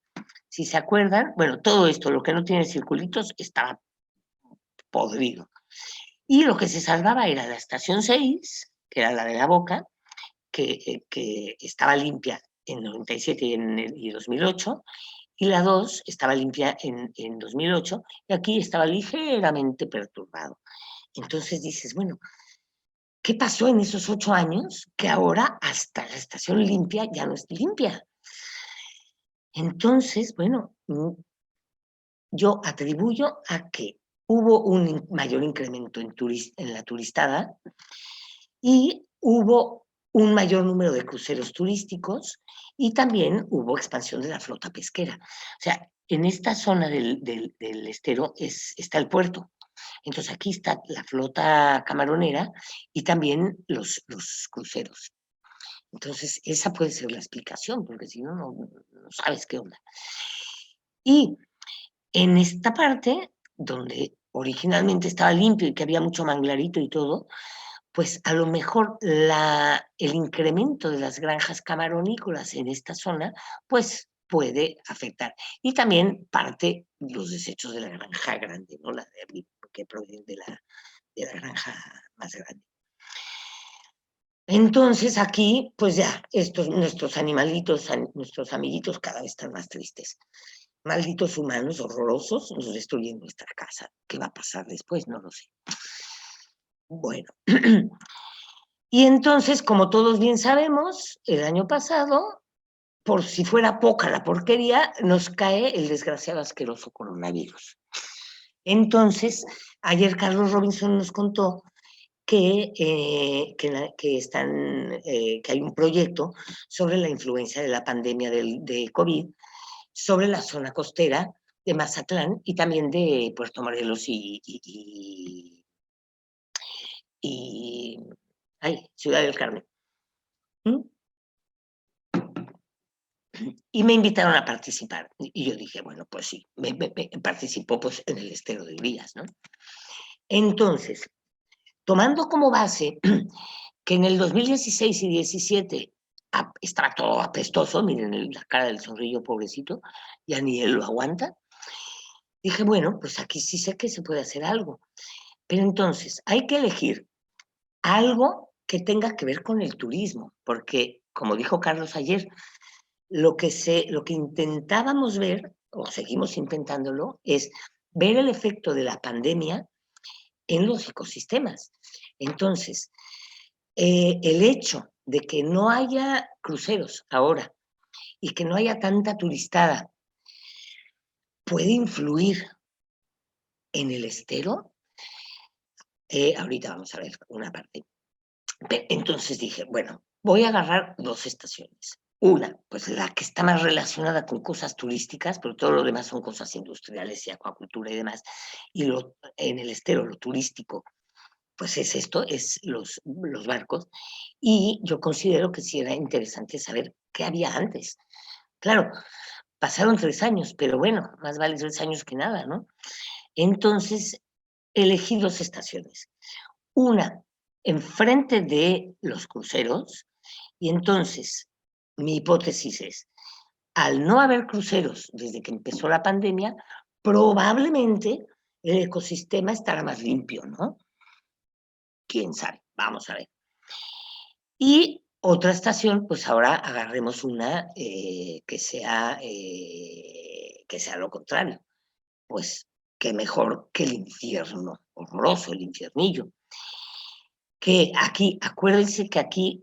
si se acuerdan, bueno, todo esto, lo que no tiene circulitos, estaba podrido. Y lo que se salvaba era la estación 6, que era la de la boca, que estaba limpia en 97 y 2008, y la 2 estaba limpia en 2008, y aquí estaba ligeramente perturbado. Entonces dices, bueno, ¿qué pasó en esos 8 años que ahora hasta la estación limpia ya no es limpia? Entonces, bueno, yo atribuyo a que hubo un mayor incremento en la turistada y hubo un mayor número de cruceros turísticos y también hubo expansión de la flota pesquera. O sea, en esta zona del estero está el puerto. Entonces aquí está la flota camaronera y también los cruceros. Entonces esa puede ser la explicación, porque si no, no sabes qué onda. Y en esta parte, donde originalmente estaba limpio y que había mucho manglarito y todo, pues a lo mejor el incremento de las granjas camaronícolas en esta zona, pues puede afectar. Y también parte los desechos de la granja grande, ¿no? Que provienen de la granja más grande. Entonces aquí, pues ya, nuestros animalitos, nuestros amiguitos cada vez están más tristes. Malditos humanos horrorosos nos destruyen nuestra casa. ¿Qué va a pasar después? No lo sé. Bueno, y entonces, como todos bien sabemos, el año pasado, por si fuera poca la porquería, nos cae el desgraciado asqueroso coronavirus. Entonces, ayer Carlos Robinson nos contó que hay un proyecto sobre la influencia de la pandemia de COVID sobre la zona costera de Mazatlán y también de Puerto Morelos y Ciudad del Carmen. ¿Mm? Y me invitaron a participar. Y yo dije, bueno, pues sí, participó pues, en el Estero de Urias, ¿no? Entonces, tomando como base que en el 2016 y 17 estaba todo apestoso, miren la cara del zorrillo pobrecito, ya ni él lo aguanta, dije, bueno, pues aquí sí sé que se puede hacer algo. Pero entonces hay que elegir algo que tenga que ver con el turismo, porque, como dijo Carlos ayer, lo que intentábamos ver, o seguimos intentándolo, es ver el efecto de la pandemia en los ecosistemas. Entonces, el hecho de que no haya cruceros ahora y que no haya tanta turistada puede influir en el estero. Ahorita vamos a ver una parte. Entonces dije, bueno, voy a agarrar dos estaciones. Una, pues la que está más relacionada con cosas turísticas, pero todo lo demás son cosas industriales y acuacultura y demás. Y en el estero, lo turístico, pues es esto, es los barcos. Y yo considero que sí era interesante saber qué había antes. Claro, pasaron 3 años, pero bueno, más vale 3 años que nada, ¿no? Entonces, elegí 2 estaciones. Una, enfrente de los cruceros, y entonces mi hipótesis es, al no haber cruceros desde que empezó la pandemia, probablemente el ecosistema estará más limpio, ¿no? ¿Quién sabe? Vamos a ver. Y otra estación, pues ahora agarremos una que sea lo contrario. Pues qué mejor que el infierno, horroroso el infiernillo. Que aquí, acuérdense que aquí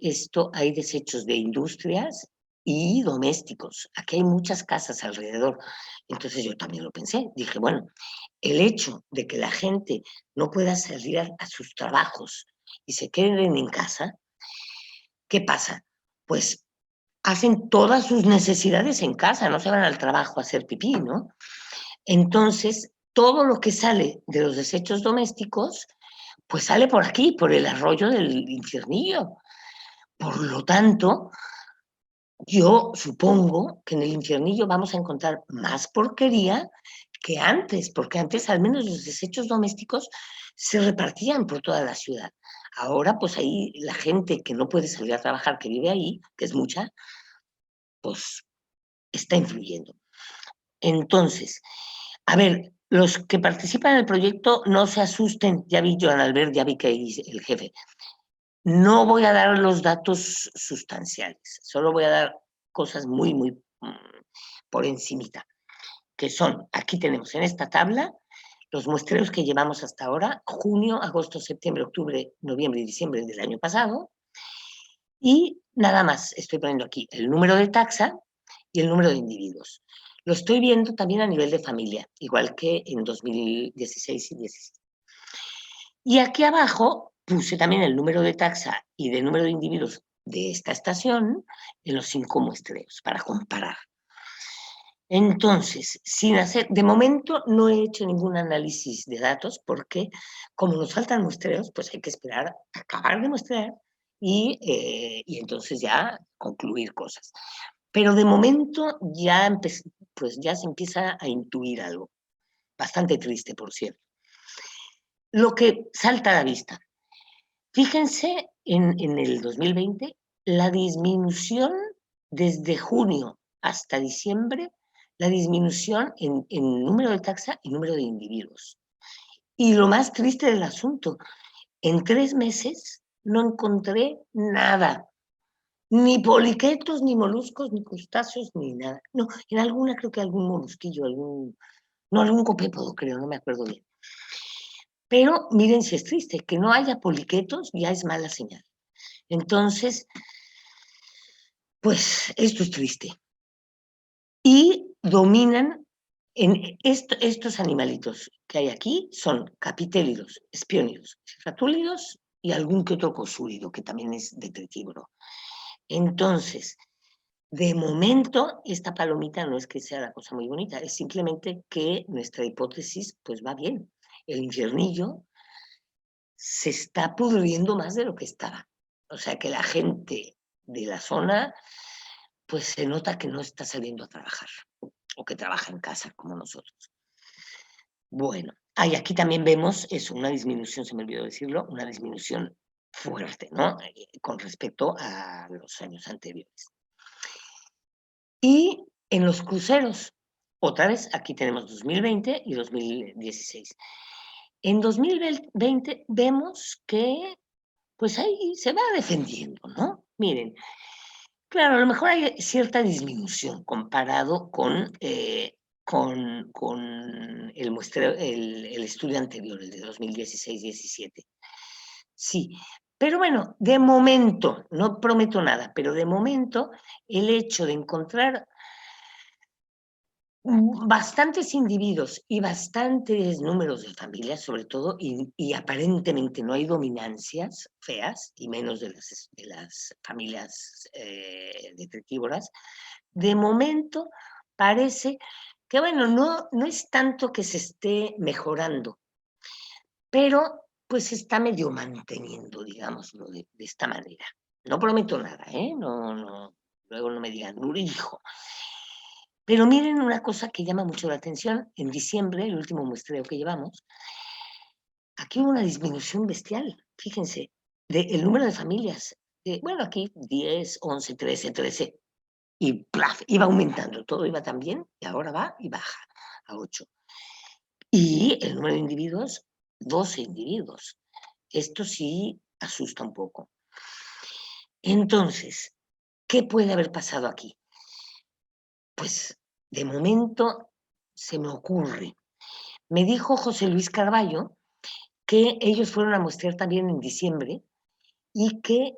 hay desechos de industrias y domésticos. Aquí hay muchas casas alrededor. Entonces yo también lo pensé. Dije, bueno, el hecho de que la gente no pueda salir a sus trabajos y se queden en casa, ¿qué pasa? Pues hacen todas sus necesidades en casa, no se van al trabajo a hacer pipí, ¿no? Entonces, todo lo que sale de los desechos domésticos, pues sale por aquí, por el arroyo del infiernillo. Por lo tanto, yo supongo que en el infiernillo vamos a encontrar más porquería que antes, porque antes al menos los desechos domésticos se repartían por toda la ciudad. Ahora, pues ahí la gente que no puede salir a trabajar, que vive ahí, que es mucha, pues está influyendo. Entonces, a ver, los que participan en el proyecto no se asusten, ya vi Joan Albert, ya vi que dice el jefe. No voy a dar los datos sustanciales, solo voy a dar cosas muy, muy por encimita, que son, aquí tenemos en esta tabla, los muestreos que llevamos hasta ahora, junio, agosto, septiembre, octubre, noviembre y diciembre del año pasado, y nada más, estoy poniendo aquí el número de taxa y el número de individuos. Lo estoy viendo también a nivel de familia, igual que en 2016 y 2017. Y aquí abajo puse también el número de taxa y de número de individuos de esta estación en los 5 muestreos para comparar. Entonces, de momento no he hecho ningún análisis de datos porque como nos faltan muestreos, pues hay que esperar a acabar de muestrear y entonces ya concluir cosas. Pero de momento pues ya se empieza a intuir algo. Bastante triste, por cierto. Lo que salta a la vista. Fíjense en el 2020, la disminución desde junio hasta diciembre, la disminución en número de taxa y número de individuos. Y lo más triste del asunto, en 3 meses no encontré nada. Ni poliquetos, ni moluscos, ni crustáceos, ni nada. No, en alguna creo que algún molusquillo, algún copépodo creo, no me acuerdo bien. Pero miren si es triste, que no haya poliquetos ya es mala señal. Entonces, pues esto es triste. Y dominan, estos animalitos que hay aquí son capitélidos, espiónidos, cefratúlidos y algún que otro cosúlido, que también es detritívoro. Entonces, de momento, esta palomita no es que sea la cosa muy bonita, es simplemente que nuestra hipótesis pues va bien. El infiernillo se está pudriendo más de lo que estaba. O sea que la gente de la zona pues se nota que no está saliendo a trabajar o que trabaja en casa como nosotros. Bueno, aquí también vemos eso, una disminución, se me olvidó decirlo, una disminución fuerte, ¿no? Con respecto a los años anteriores. Y en los cruceros, otra vez, aquí tenemos 2020 y 2016. En 2020 vemos que, pues ahí se va defendiendo, ¿no? Miren, claro, a lo mejor hay cierta disminución comparado con el muestreo, el estudio anterior, el de 2016-17. Sí, pero bueno, de momento, no prometo nada, pero de momento el hecho de encontrar bastantes individuos y bastantes números de familias, sobre todo, y aparentemente no hay dominancias feas, y menos de las familias detectívoras, de momento parece que, bueno, no es tanto que se esté mejorando, pero pues se está medio manteniendo, digámoslo, de esta manera. No prometo nada, ¿eh? No, luego no me digan, Nuri dijo. Pero miren una cosa que llama mucho la atención. En diciembre, el último muestreo que llevamos, aquí hubo una disminución bestial, fíjense, del número de familias. Bueno, aquí 10, 11, 13, 13, y ¡plaf! Iba aumentando, todo iba tan bien, y ahora va y baja a 8. Y el número de individuos, 12 individuos. Esto sí asusta un poco. Entonces, ¿qué puede haber pasado aquí? Pues de momento se me ocurre. Me dijo José Luis Carballo que ellos fueron a muestrear también en diciembre y que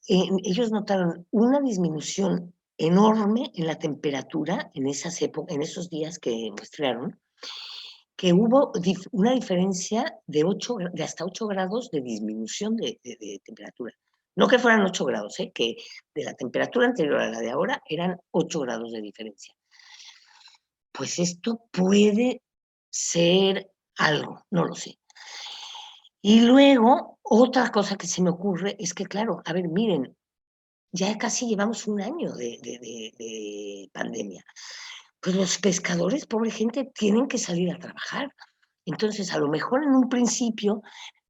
ellos notaron una disminución enorme en la temperatura en esos días que muestrearon, que hubo una diferencia de hasta 8 grados de disminución de temperatura. No que fueran 8 grados, que de la temperatura anterior a la de ahora eran 8 grados de diferencia. Pues esto puede ser algo, no lo sé. Y luego, otra cosa que se me ocurre es que, claro, a ver, miren, ya casi llevamos un año de pandemia. Pues los pescadores, pobre gente, tienen que salir a trabajar. Entonces, a lo mejor en un principio,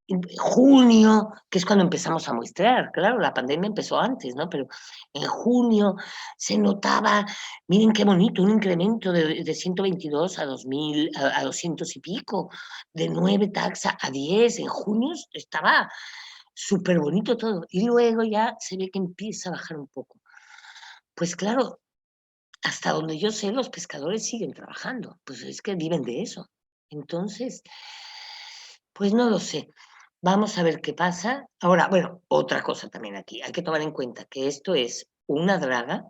en junio, que es cuando empezamos a muestrear, claro, la pandemia empezó antes, ¿no? Pero en junio se notaba, miren qué bonito, un incremento de 122 a 2000, a 200 y pico, de 9 taxa a 10, en junio estaba súper bonito todo, y luego ya se ve que empieza a bajar un poco. Pues claro, hasta donde yo sé, los pescadores siguen trabajando, pues es que viven de eso. Entonces, pues no lo sé. Vamos a ver qué pasa. Ahora, bueno, otra cosa también aquí. Hay que tomar en cuenta que esto es una draga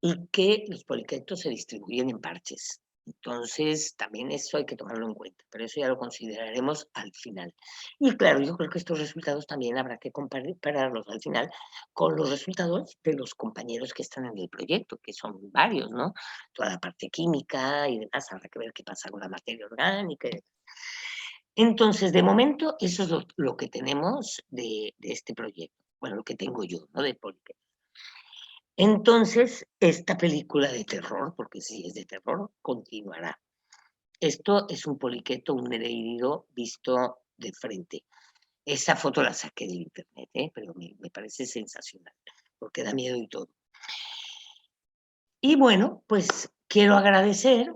y que los poliquetos se distribuyen en parches. Entonces, también eso hay que tomarlo en cuenta, pero eso ya lo consideraremos al final. Y claro, yo creo que estos resultados también habrá que compararlos al final con los resultados de los compañeros que están en el proyecto, que son varios, ¿no? Toda la parte química y demás, habrá que ver qué pasa con la materia orgánica. Entonces, de momento, eso es lo que tenemos de este proyecto. Bueno, lo que tengo yo, ¿no? De poliquetos. Entonces, esta película de terror, porque sí es de terror, continuará. Esto es un poliqueto, un nereído visto de frente. Esa foto la saqué de internet, pero me parece sensacional, porque da miedo y todo. Y bueno, pues quiero agradecer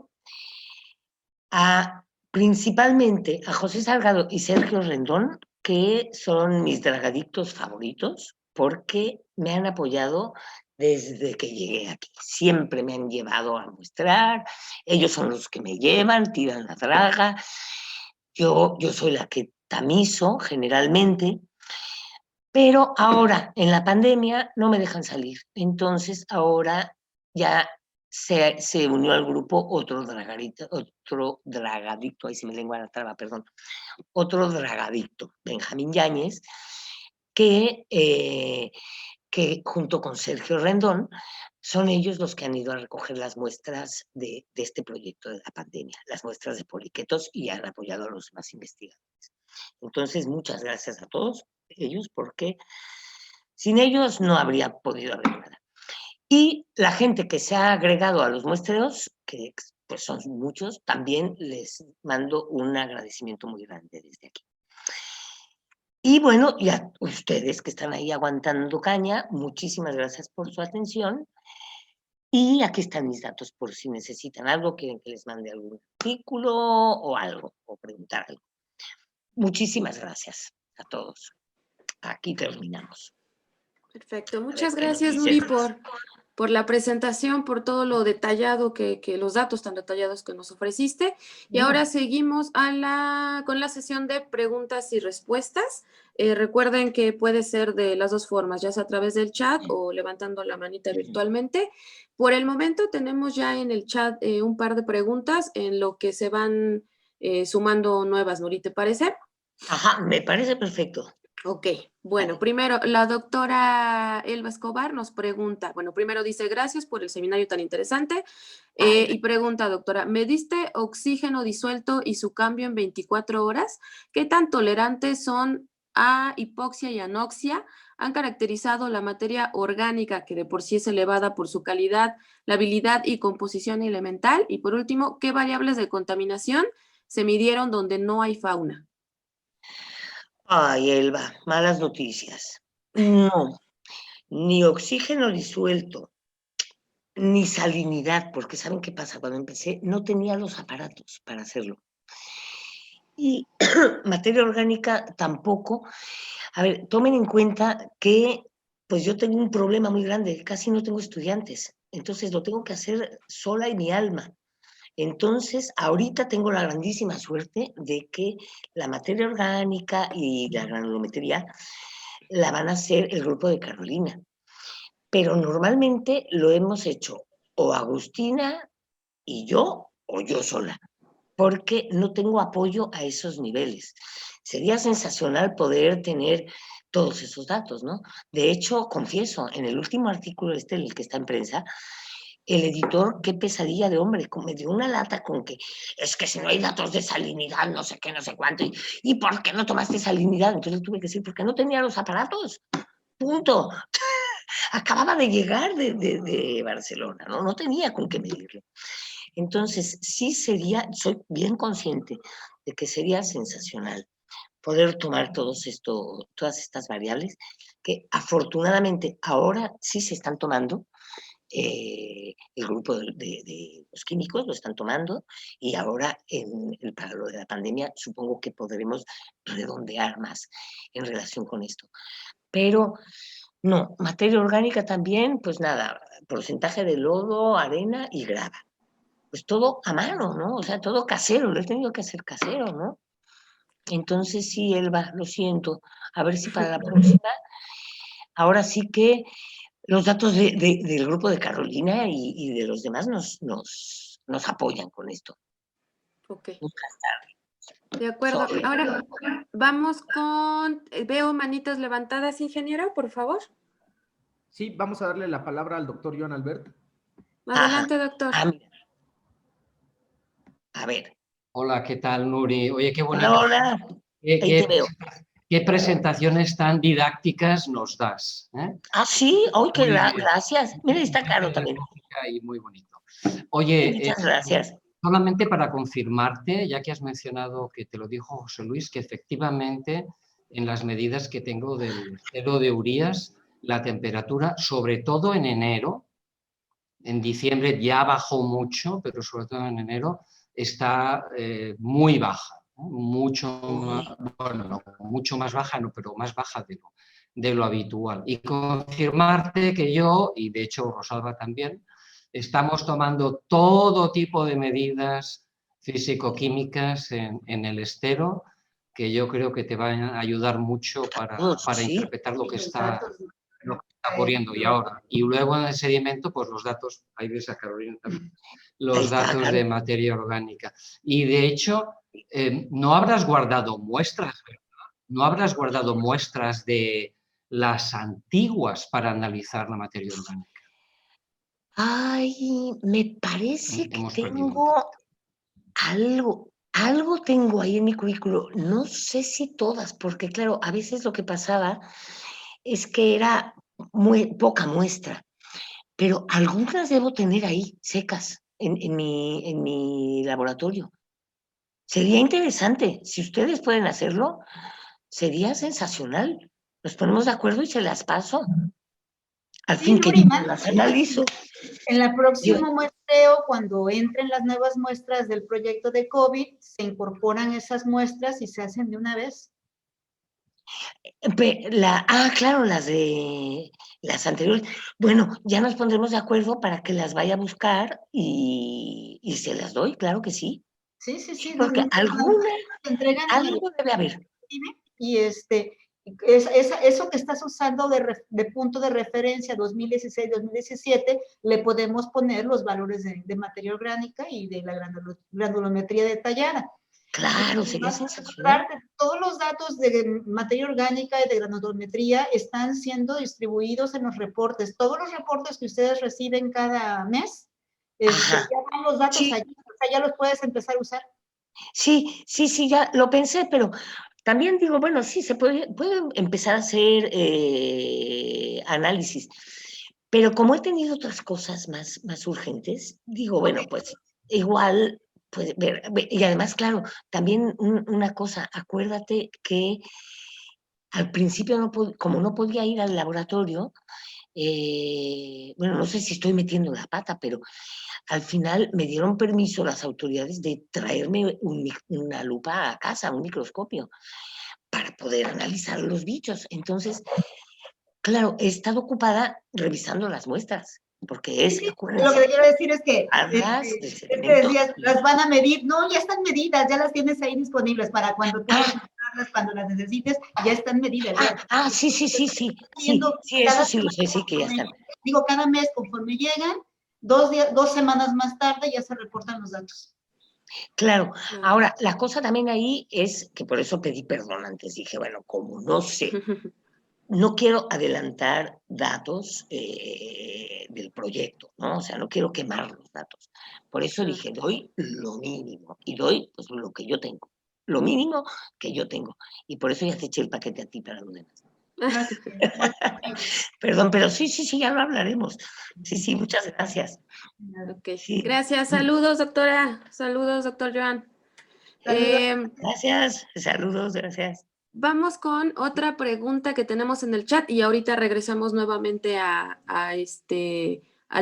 principalmente a José Salgado y Sergio Rendón que son mis dragadictos favoritos porque me han apoyado desde que llegué aquí. Siempre me han llevado a muestrar, ellos son los que me llevan, tiran la draga, yo soy la que tamizo generalmente, pero ahora en la pandemia no me dejan salir. Entonces ahora ya se unió al grupo otro dragadicto, ahí se me lengua la traba, perdón, otro dragadicto, Benjamín Yáñez, que junto con Sergio Rendón son ellos los que han ido a recoger las muestras de este proyecto de la pandemia, las muestras de poliquetos, y han apoyado a los demás investigadores. Entonces, muchas gracias a todos ellos, porque sin ellos no habría podido haber nada. Y la gente que se ha agregado a los muestreos, que pues son muchos, también les mando un agradecimiento muy grande desde aquí. Y bueno, y a ustedes que están ahí aguantando caña, muchísimas gracias por su atención. Y aquí están mis datos por si necesitan algo, quieren que les mande algún artículo o algo, o preguntar algo. Muchísimas gracias a todos. Aquí terminamos. Perfecto. A ver Muchas qué gracias, noticias. Nuri, por la presentación, por todo lo detallado los datos tan detallados que nos ofreciste. Y ahora seguimos con la sesión de preguntas y respuestas. Recuerden que puede ser de las dos formas, ya sea a través del chat o levantando la manita virtualmente. Por el momento tenemos ya en el chat un par de preguntas en lo que se van sumando nuevas, Nuri, ¿te parece? Ajá, me parece perfecto. Ok, bueno, primero la doctora Elba Escobar nos pregunta, bueno, primero dice gracias por el seminario tan interesante y pregunta, doctora, ¿me diste oxígeno disuelto y su cambio en 24 horas? ¿Qué tan tolerantes son a hipoxia y anoxia? ¿Han caracterizado la materia orgánica, que de por sí es elevada por su calidad, la habilidad y composición elemental? Y por último, ¿qué variables de contaminación se midieron donde no hay fauna? Ay, Elba, malas noticias. No, ni oxígeno disuelto, ni salinidad, porque ¿saben qué pasa? Cuando empecé no tenía los aparatos para hacerlo. Y materia orgánica tampoco. A ver, tomen en cuenta que pues yo tengo un problema muy grande, casi no tengo estudiantes, entonces lo tengo que hacer sola y mi alma. Entonces, ahorita tengo la grandísima suerte de que la materia orgánica y la granulometría la van a hacer el grupo de Carolina, pero normalmente lo hemos hecho o Agustina y yo o yo sola, porque no tengo apoyo a esos niveles. Sería sensacional poder tener todos esos datos, ¿no? De hecho, confieso, en el último artículo el que está en prensa, el editor, qué pesadilla de hombre, me dio una lata con que es que si no hay datos de salinidad, no sé qué, no sé cuánto, y ¿por qué no tomaste salinidad? Entonces tuve que decir, porque no tenía los aparatos, punto. Acababa de llegar de Barcelona, ¿no? No tenía con qué medirlo. Entonces, sí soy bien consciente de que sería sensacional poder tomar todas estas variables que afortunadamente ahora sí se están tomando. El grupo de los químicos lo están tomando y ahora para lo de la pandemia supongo que podremos redondear más en relación con esto. Pero no, materia orgánica también, pues nada, porcentaje de lodo, arena y grava. Pues todo a mano, ¿no? O sea, todo casero, lo he tenido que hacer casero, ¿no? Entonces sí, Elba, lo siento. A ver si para la próxima, ahora sí que los datos del grupo de Carolina y de los demás nos apoyan con esto. Ok. Nunca es tarde. De acuerdo. Sorry. Ahora vamos veo manitas levantadas, ingeniero, por favor. Sí, vamos a darle la palabra al doctor Joan Albert. Adelante, doctor. Mira. A ver. Hola, ¿qué tal, Nuri? Oye, qué bonito. Hola. Ahí te veo. ¿Qué presentaciones tan didácticas nos das? Ah, sí, ¡ay, qué Muy bien. gracias! Mira, está caro también. Y muy bonito. Oye, Muchas gracias. solamente para confirmarte, ya que has mencionado que te lo dijo José Luis, que efectivamente en las medidas que tengo del cero de Urías, la temperatura, sobre todo en enero, en diciembre ya bajó mucho, pero sobre todo en enero está muy baja. mucho más, bueno, no, mucho más baja, no, pero más baja de lo habitual. Y confirmarte que yo, y de hecho Rosalba también, estamos tomando todo tipo de medidas físico-químicas en el estero, que yo creo que te van a ayudar mucho para Sí. interpretar lo que está ocurriendo y ahora. Y luego en el sedimento, pues los datos, ahí ves a Carolina también, los datos de materia orgánica. Y de hecho, no habrás guardado muestras, ¿verdad? No habrás guardado muestras de las antiguas para analizar la materia orgánica. Ay, me parece que Hemos perdido un tengo algo tengo ahí en mi currículo. No sé si todas, porque claro, a veces lo que pasaba es que era muy poca muestra, pero algunas debo tener ahí secas en mi laboratorio. Sería interesante, si ustedes pueden hacerlo, sería sensacional. Nos ponemos de acuerdo y se las paso. Al Sí, fin que Nuri, yo las analizo. en la próxima muestreo, cuando entren las nuevas muestras del proyecto de COVID, se incorporan esas muestras y se hacen de una vez. Claro, las anteriores. Bueno, ya nos pondremos de acuerdo para que las vaya a buscar y se las doy, claro que sí. Sí, sí, sí. Porque Se entregan algo debe haber. y eso que estás usando de punto de referencia 2016-2017, le podemos poner los valores de materia orgánica y de la granulometría detallada. Claro, sería sensacional. Todos los datos de materia orgánica y de granulometría están siendo distribuidos en los reportes. Todos los reportes que ustedes reciben cada mes, ya van los datos allí, o sea, ya los puedes empezar a usar. Sí, ya lo pensé, pero también digo, bueno, sí, se puede empezar a hacer análisis, pero como he tenido otras cosas más urgentes, digo, bueno, pues igual, pues, y además, claro, también una cosa, acuérdate que al principio, como no podía ir al laboratorio, bueno, no sé si estoy metiendo la pata, pero al final me dieron permiso las autoridades de traerme una lupa a casa, un microscopio, para poder analizar los bichos. Entonces, claro, he estado ocupada revisando las muestras, porque Sí, lo que te quiero decir es que, decías, las van a medir. No, ya están medidas, ya las tienes ahí disponibles para cuando tengas cuando las necesites, ya están medidas. Sí, eso sí lo sé, sí que ya están. Digo, cada mes conforme llegan, 2 semanas más tarde ya se reportan los datos. Claro, ahora, la cosa también ahí es que por eso pedí perdón antes, dije, bueno, como no sé, no quiero adelantar datos del proyecto, ¿no? O sea, no quiero quemar los datos. Por eso dije, doy lo mínimo y doy pues lo que yo tengo, lo mínimo que yo tengo. Y por eso ya te eché el paquete a ti para los demás. Perdón, pero sí, ya lo hablaremos. Sí, muchas gracias. Okay. Sí. Gracias, saludos, doctora. Saludos, doctor Joan. Gracias, saludos, gracias. Vamos con otra pregunta que tenemos en el chat y ahorita regresamos nuevamente al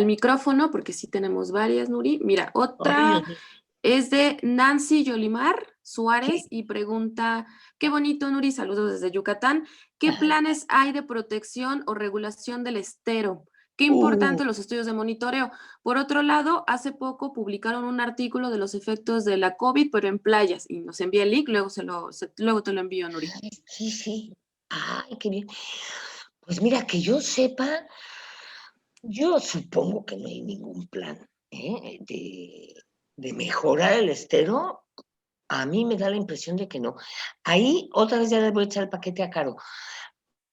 micrófono porque sí tenemos varias, Nuri. Mira, otra es de Nancy Yolimar Suárez y pregunta, qué bonito, Nuri, saludos desde Yucatán. ¿Qué planes hay de protección o regulación del estero? Qué importante los estudios de monitoreo. Por otro lado, hace poco publicaron un artículo de los efectos de la COVID, pero en playas, y nos envía el link, luego te lo envío, Nuri. Sí. Ay, qué bien. Pues mira, que yo sepa, yo supongo que no hay ningún plan de mejorar el estero. A mí me da la impresión de que no. Ahí otra vez ya le voy a echar el paquete a Caro,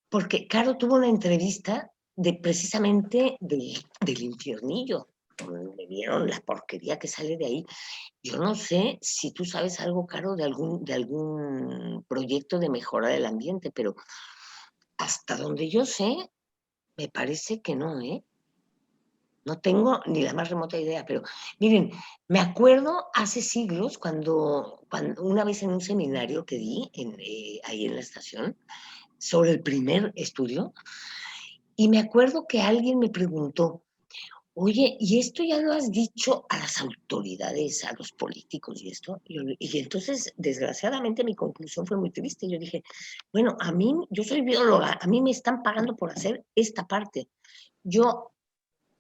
porque Caro tuvo una entrevista precisamente del infiernillo, donde me vieron la porquería que sale de ahí. Yo no sé si tú sabes algo, Caro, de algún proyecto de mejora del ambiente, pero hasta donde yo sé, me parece que no, ¿eh? No tengo ni la más remota idea, pero miren, me acuerdo hace siglos cuando una vez en un seminario que di ahí en la estación sobre el primer estudio, y me acuerdo que alguien me preguntó, Oye, ¿y esto ya lo has dicho a las autoridades, a los políticos y esto? Y entonces, desgraciadamente, mi conclusión fue muy triste. Yo dije, bueno, a mí, yo soy bióloga, a mí me están pagando por hacer esta parte. Yo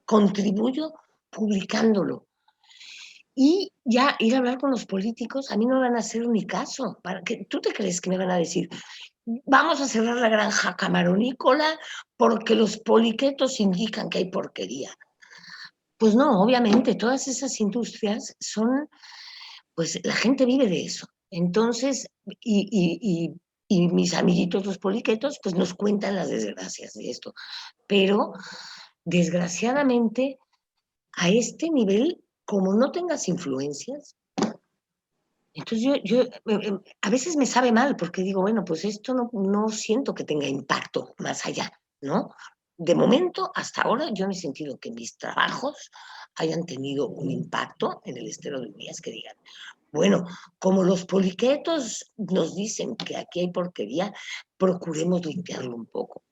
contribuyo publicándolo. Y ya ir a hablar con los políticos, a mí no me van a hacer ni caso. ¿Tú te crees que me van a decir, vamos a cerrar la granja camaronícola porque los poliquetos indican que hay porquería? Pues no, obviamente, todas esas industrias son, pues la gente vive de eso. Entonces, y mis amiguitos los poliquetos, pues nos cuentan las desgracias de esto. Pero, desgraciadamente, a este nivel, como no tengas influencias, entonces yo a veces me sabe mal porque digo, bueno, pues esto no siento que tenga impacto más allá, ¿no? De momento, hasta ahora, yo no he sentido que mis trabajos hayan tenido un impacto en el estero de Urias que digan, bueno, como los poliquetos nos dicen que aquí hay porquería, procuremos limpiarlo un poco.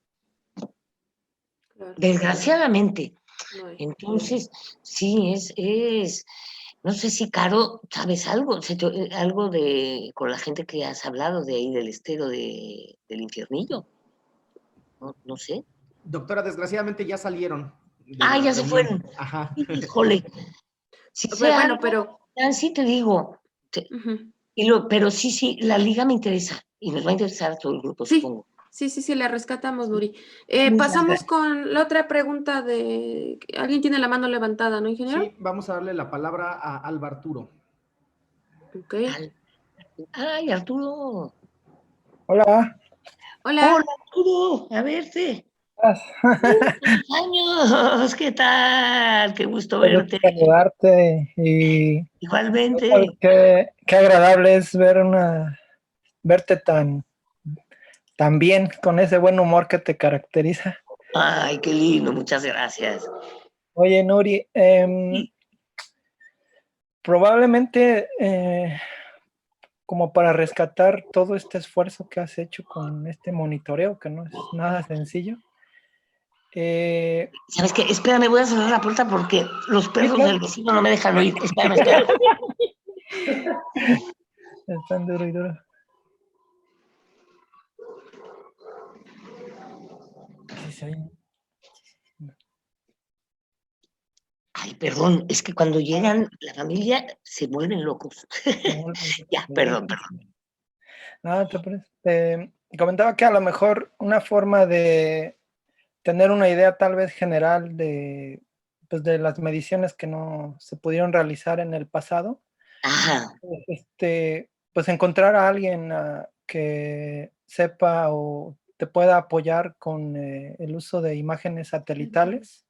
Claro, Desgraciadamente. no hay. Entonces, sí, no sé si, Caro, ¿sabes algo? Algo con la gente que has hablado de ahí del estero del Infiernillo. No sé. Doctora, desgraciadamente ya salieron de Ah, la ya se reunión. fueron. Ajá. Híjole. Si sé Bueno, algo, pero... Nancy, te digo. ujú. Pero sí, la liga me interesa. Y nos va a interesar a todo el grupo, Sí, supongo. sí, la rescatamos, Nuri. Muchas Pasamos gracias. con la otra pregunta de... Alguien tiene la mano levantada, ¿no, ingeniero? Sí, vamos a darle la palabra a Alba Arturo. Ok. Ay, Arturo. Hola. Hola. Hola, Arturo. A verte. ¡Muchos años! ¿Qué tal? Qué gusto Qué gusto verte. saludarte y Igualmente. qué agradable es verte tan bien, con ese buen humor que te caracteriza. Ay, qué lindo, muchas gracias. Oye, Nuri, probablemente como para rescatar todo este esfuerzo que has hecho con este monitoreo, que no es nada sencillo. ¿Sabes qué? Espérame, voy a cerrar la puerta porque los perros claro. del vecino no me dejan oír. Espérame. Están duro y duro. Sí, se oye. Ay, perdón, es que cuando llegan la familia se vuelven locos. Ya, perdón. No, te comentaba que a lo mejor una forma de tener una idea tal vez general pues de las mediciones que no se pudieron realizar en el pasado, Ajá. pues encontrar a alguien que sepa o te pueda apoyar con el uso de imágenes satelitales.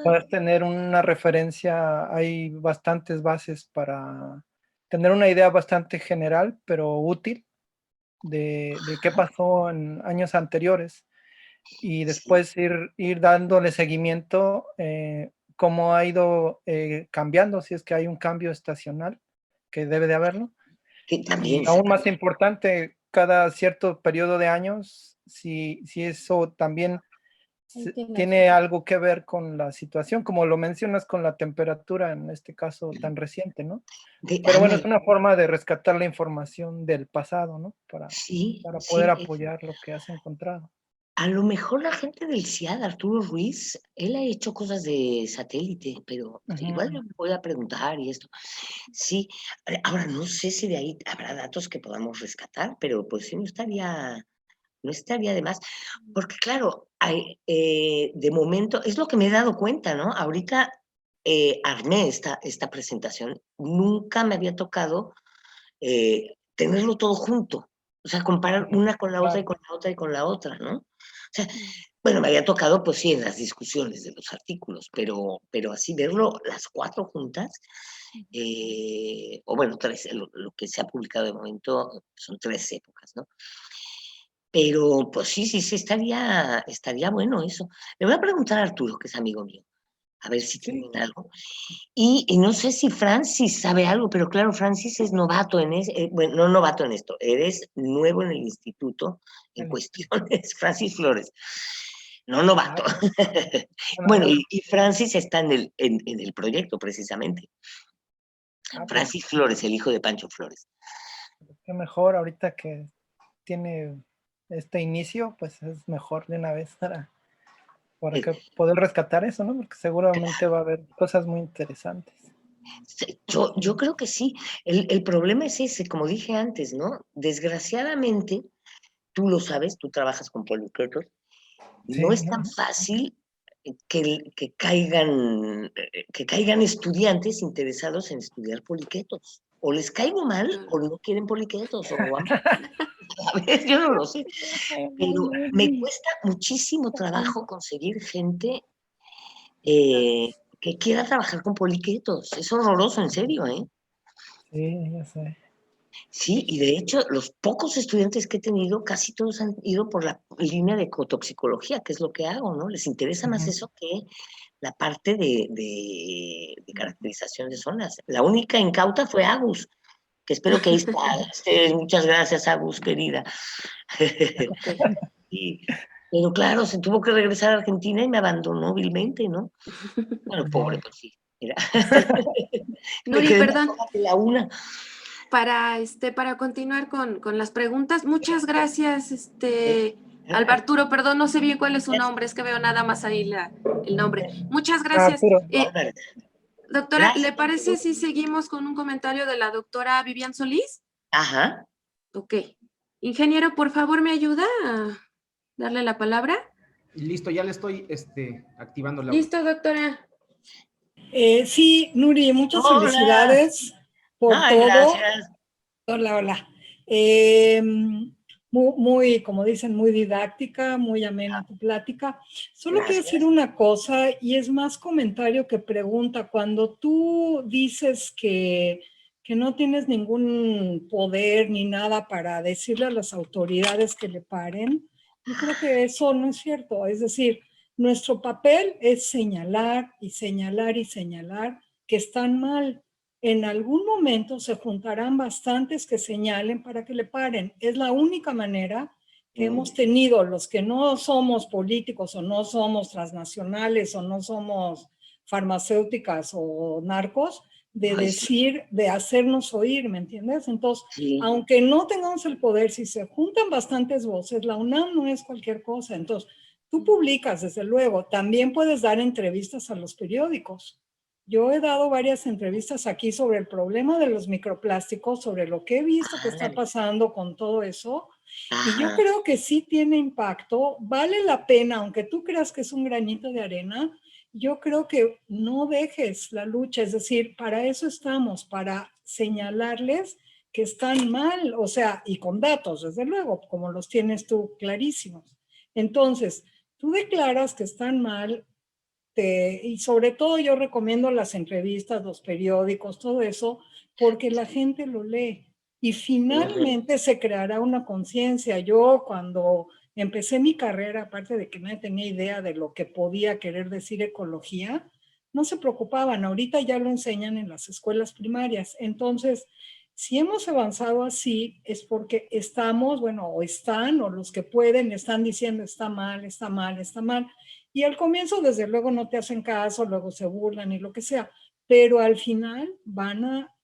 Puedes tener una referencia, hay bastantes bases para tener una idea bastante general, pero útil de qué pasó en años anteriores y después ir dándole seguimiento, cómo ha ido cambiando, si es que hay un cambio estacional, que debe de haberlo. Que también. Y aún más importante, cada cierto periodo de años, si eso también tiene algo que ver con la situación, como lo mencionas con la temperatura, en este caso tan reciente, ¿no? Pero bueno, es una forma de rescatar la información del pasado, ¿no? Para poder apoyar lo que has encontrado. A lo mejor la gente del CIAD, Arturo Ruiz, él ha hecho cosas de satélite, pero igual le voy a preguntar y esto. Sí, ahora no sé si de ahí habrá datos que podamos rescatar, pero pues sí, no estaría de más, porque claro, de momento, es lo que me he dado cuenta, ¿no? Ahorita armé esta presentación, nunca me había tocado tenerlo todo junto, o sea, comparar una con la otra y con la otra y con la otra, ¿no? O sea, bueno, me había tocado, pues sí, en las discusiones de los artículos, pero así verlo las 4 juntas, o bueno, 3, lo que se ha publicado de momento son 3 épocas, ¿no? Pero pues sí, estaría bueno eso. Le voy a preguntar a Arturo, que es amigo mío, a ver si tienen algo. Y no sé si Francis sabe algo, pero claro, Francis es novato bueno, no novato en esto, eres nuevo en el instituto en cuestiones, Francis Flores. No novato. Bueno, Bueno, y Francis está en el proyecto, precisamente. pues, Francis Flores, el hijo de Pancho Flores. qué mejor ahorita que tiene este inicio, pues es mejor de una vez para que poder rescatar eso, ¿no? Porque seguramente va a haber cosas muy interesantes. Yo creo que sí. El problema es ese, como dije antes, ¿no? Desgraciadamente, tú lo sabes, tú trabajas con poliquetos, Sí, no es tan fácil que caigan estudiantes interesados en estudiar poliquetos. O les caigo mal o no quieren poliquetos. O a ver, yo no lo sé. Pero me cuesta muchísimo trabajo conseguir gente que quiera trabajar con poliquetos. Es horroroso, en serio, ¿eh? Sí, ya sé. Sí, y de hecho, los pocos estudiantes que he tenido, casi todos han ido por la línea de ecotoxicología, que es lo que hago, ¿no? Les interesa más eso que la parte de caracterización de zonas. La única incauta fue Agus, que espero que ahí esté. Muchas gracias, Agus, querida. Sí, pero claro, se tuvo que regresar a Argentina y me abandonó vilmente, ¿no? Bueno, pobre, pues sí. Mira. Me Nuri, quedé más perdón. sola que la una. Para continuar con las preguntas, muchas gracias, Alberturo, perdón, no sé bien cuál es su nombre, es que veo nada más ahí el nombre. Muchas gracias. Arturo. Doctora, ¿le parece si seguimos con un comentario de la doctora Vivian Solís? Ajá. Ok. Ingeniero, por favor, ¿me ayuda a darle la palabra? Listo, ya le estoy activando la... Listo, doctora. Sí, Nuri, muchas Hola. felicidades por Ay, todo. gracias. Hola, hola. Muy, como dicen, muy didáctica, muy amena tu plática. Solo quiero decir una cosa, y es más comentario que pregunta. Cuando tú dices que no tienes ningún poder ni nada para decirle a las autoridades que le paren, yo creo que eso no es cierto. Es decir, nuestro papel es señalar y señalar y señalar que están mal. En algún momento se juntarán bastantes que señalen para que le paren. Es la única manera que hemos tenido los que no somos políticos o no somos transnacionales o no somos farmacéuticas o narcos, de decir, de hacernos oír, ¿me entiendes? Entonces, aunque no tengamos el poder, si se juntan bastantes voces, la UNAM no es cualquier cosa. Entonces, tú publicas, desde luego, también puedes dar entrevistas a los periódicos. Yo he dado varias entrevistas aquí sobre el problema de los microplásticos, sobre lo que he visto que está pasando con todo eso. Y yo creo que sí tiene impacto, vale la pena, aunque tú creas que es un granito de arena, yo creo que no dejes la lucha, es decir, para eso estamos, para señalarles que están mal, o sea, y con datos, desde luego, como los tienes tú clarísimos. Entonces, tú declaras que están mal, y sobre todo yo recomiendo las entrevistas, los periódicos, todo eso, porque la gente lo lee y finalmente se creará una conciencia. Yo cuando empecé mi carrera, aparte de que no tenía idea de lo que podía querer decir ecología, no se preocupaban. Ahorita ya lo enseñan en las escuelas primarias. Entonces, si hemos avanzado así, es porque estamos, bueno, o están, o los que pueden, están diciendo está mal, está mal, está mal. Y al comienzo, desde luego, no te hacen caso, luego se burlan y lo que sea, pero al final van a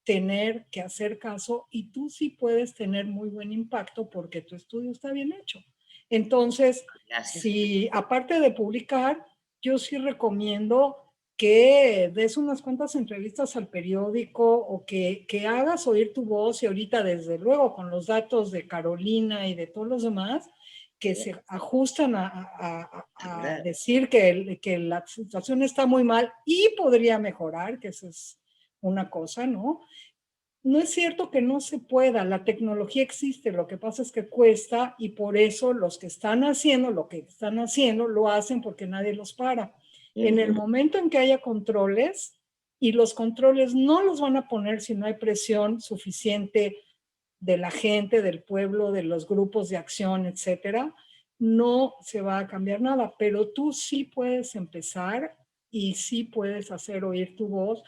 tener que hacer caso y tú sí puedes tener muy buen impacto porque tu estudio está bien hecho. Entonces, si aparte de publicar, yo sí recomiendo que des unas cuantas entrevistas al periódico o que hagas oír tu voz, y ahorita desde luego con los datos de Carolina y de todos los demás, que se ajustan a decir que la situación está muy mal y podría mejorar, que esa es una cosa, ¿no? No es cierto que no se pueda, la tecnología existe, lo que pasa es que cuesta y por eso los que están haciendo lo que están haciendo lo hacen porque nadie los para. En el momento en que haya controles, y los controles no los van a poner si no hay presión suficiente de la gente, del pueblo, de los grupos de acción, etcétera, no se va a cambiar nada, pero tú sí puedes empezar y sí puedes hacer oír tu voz.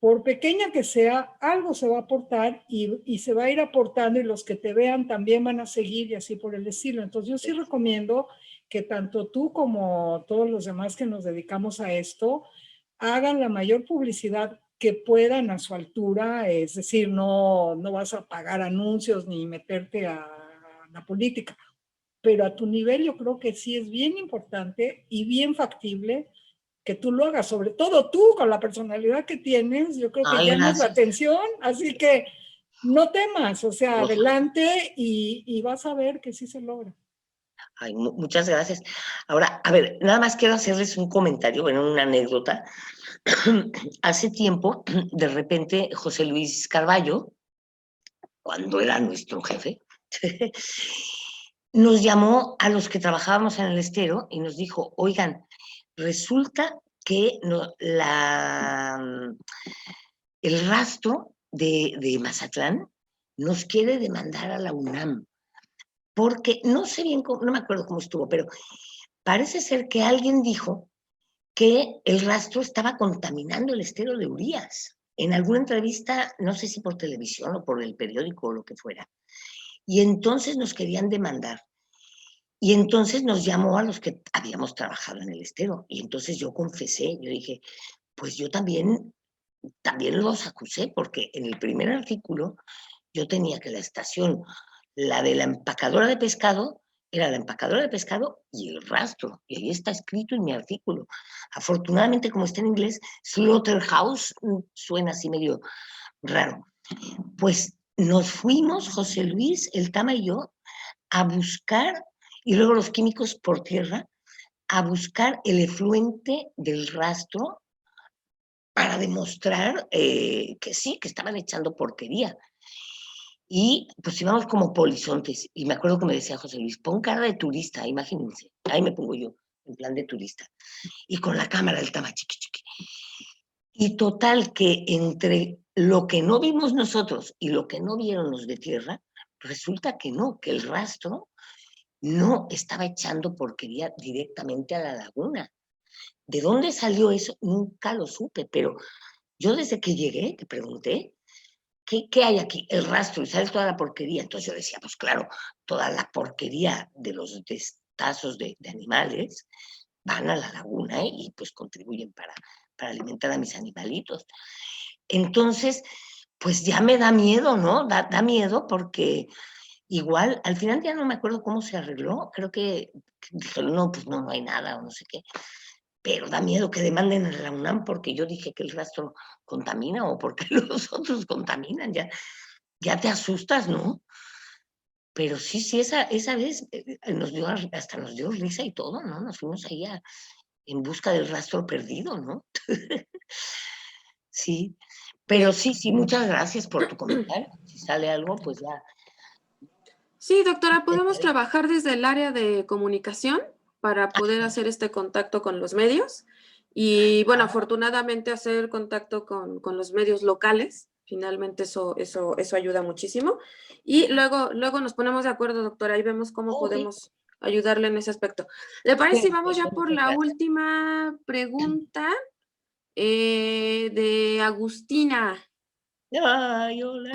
Por pequeña que sea, algo se va a aportar y se va a ir aportando y los que te vean también van a seguir y así por el estilo. Entonces yo sí recomiendo que tanto tú como todos los demás que nos dedicamos a esto hagan la mayor publicidad que puedan a su altura, es decir, no vas a pagar anuncios ni meterte a la política, pero a tu nivel yo creo que sí es bien importante y bien factible que tú lo hagas, sobre todo tú con la personalidad que tienes, yo creo que llamas la atención, así que no temas, o sea, adelante y vas a ver que sí se logra. Ay, muchas gracias. Ahora, a ver, nada más quiero hacerles un comentario, bueno, una anécdota. Hace tiempo, de repente, José Luis Carballo, cuando era nuestro jefe, nos llamó a los que trabajábamos en el Estero y nos dijo, oigan, resulta que el rastro de Mazatlán nos quiere demandar a la UNAM, porque no sé bien, no me acuerdo cómo estuvo, pero parece ser que alguien dijo que el rastro estaba contaminando el Estero de Urías. En alguna entrevista, no sé si por televisión o por el periódico o lo que fuera. Y entonces nos querían demandar. Y entonces nos llamó a los que habíamos trabajado en el Estero. Y entonces yo confesé, yo dije, pues yo también los acusé, porque en el primer artículo yo tenía que la estación, la de la empacadora de pescado, era la empacadora de pescado y el rastro, y ahí está escrito en mi artículo. Afortunadamente, como está en inglés, slaughterhouse suena así medio raro. Pues nos fuimos, José Luis, el Tama y yo, a buscar, y luego los químicos por tierra, a buscar el efluente del rastro para demostrar que sí, que estaban echando porquería. Y pues íbamos como polizontes. Y me acuerdo que me decía José Luis, pon cara de turista, imagínense. Ahí me pongo yo, en plan de turista. Y con la cámara del Tama, chiqui, chiqui. Y total que entre lo que no vimos nosotros y lo que no vieron los de tierra, resulta que no, que el rastro no estaba echando porquería directamente a la laguna. ¿De dónde salió eso? Nunca lo supe, pero yo desde que llegué, te pregunté, ¿qué hay aquí? El rastro, y sale toda la porquería. Entonces yo decía, pues claro, toda la porquería de los destazos de animales van a la laguna y pues contribuyen para alimentar a mis animalitos. Entonces, pues ya me da miedo, ¿no? Da miedo porque igual, al final ya no me acuerdo cómo se arregló, creo que dijeron, no, pues no hay nada o no sé qué. Pero da miedo que demanden a la UNAM porque yo dije que el rastro contamina o porque los otros contaminan, ya te asustas, ¿no? Pero sí, esa vez hasta nos dio risa y todo, ¿no? Nos fuimos ahí en busca del rastro perdido, ¿no? Sí, pero sí, muchas gracias por tu comentario. Si sale algo, pues ya. Sí, doctora, podemos trabajar desde el área de comunicación para poder hacer este contacto con los medios y, bueno, afortunadamente hacer contacto con los medios locales. Finalmente eso ayuda muchísimo. Y luego nos ponemos de acuerdo, doctora, y vemos cómo podemos ayudarle en ese aspecto. ¿Le parece si vamos ya por la última pregunta de Agustina? Ay, hola.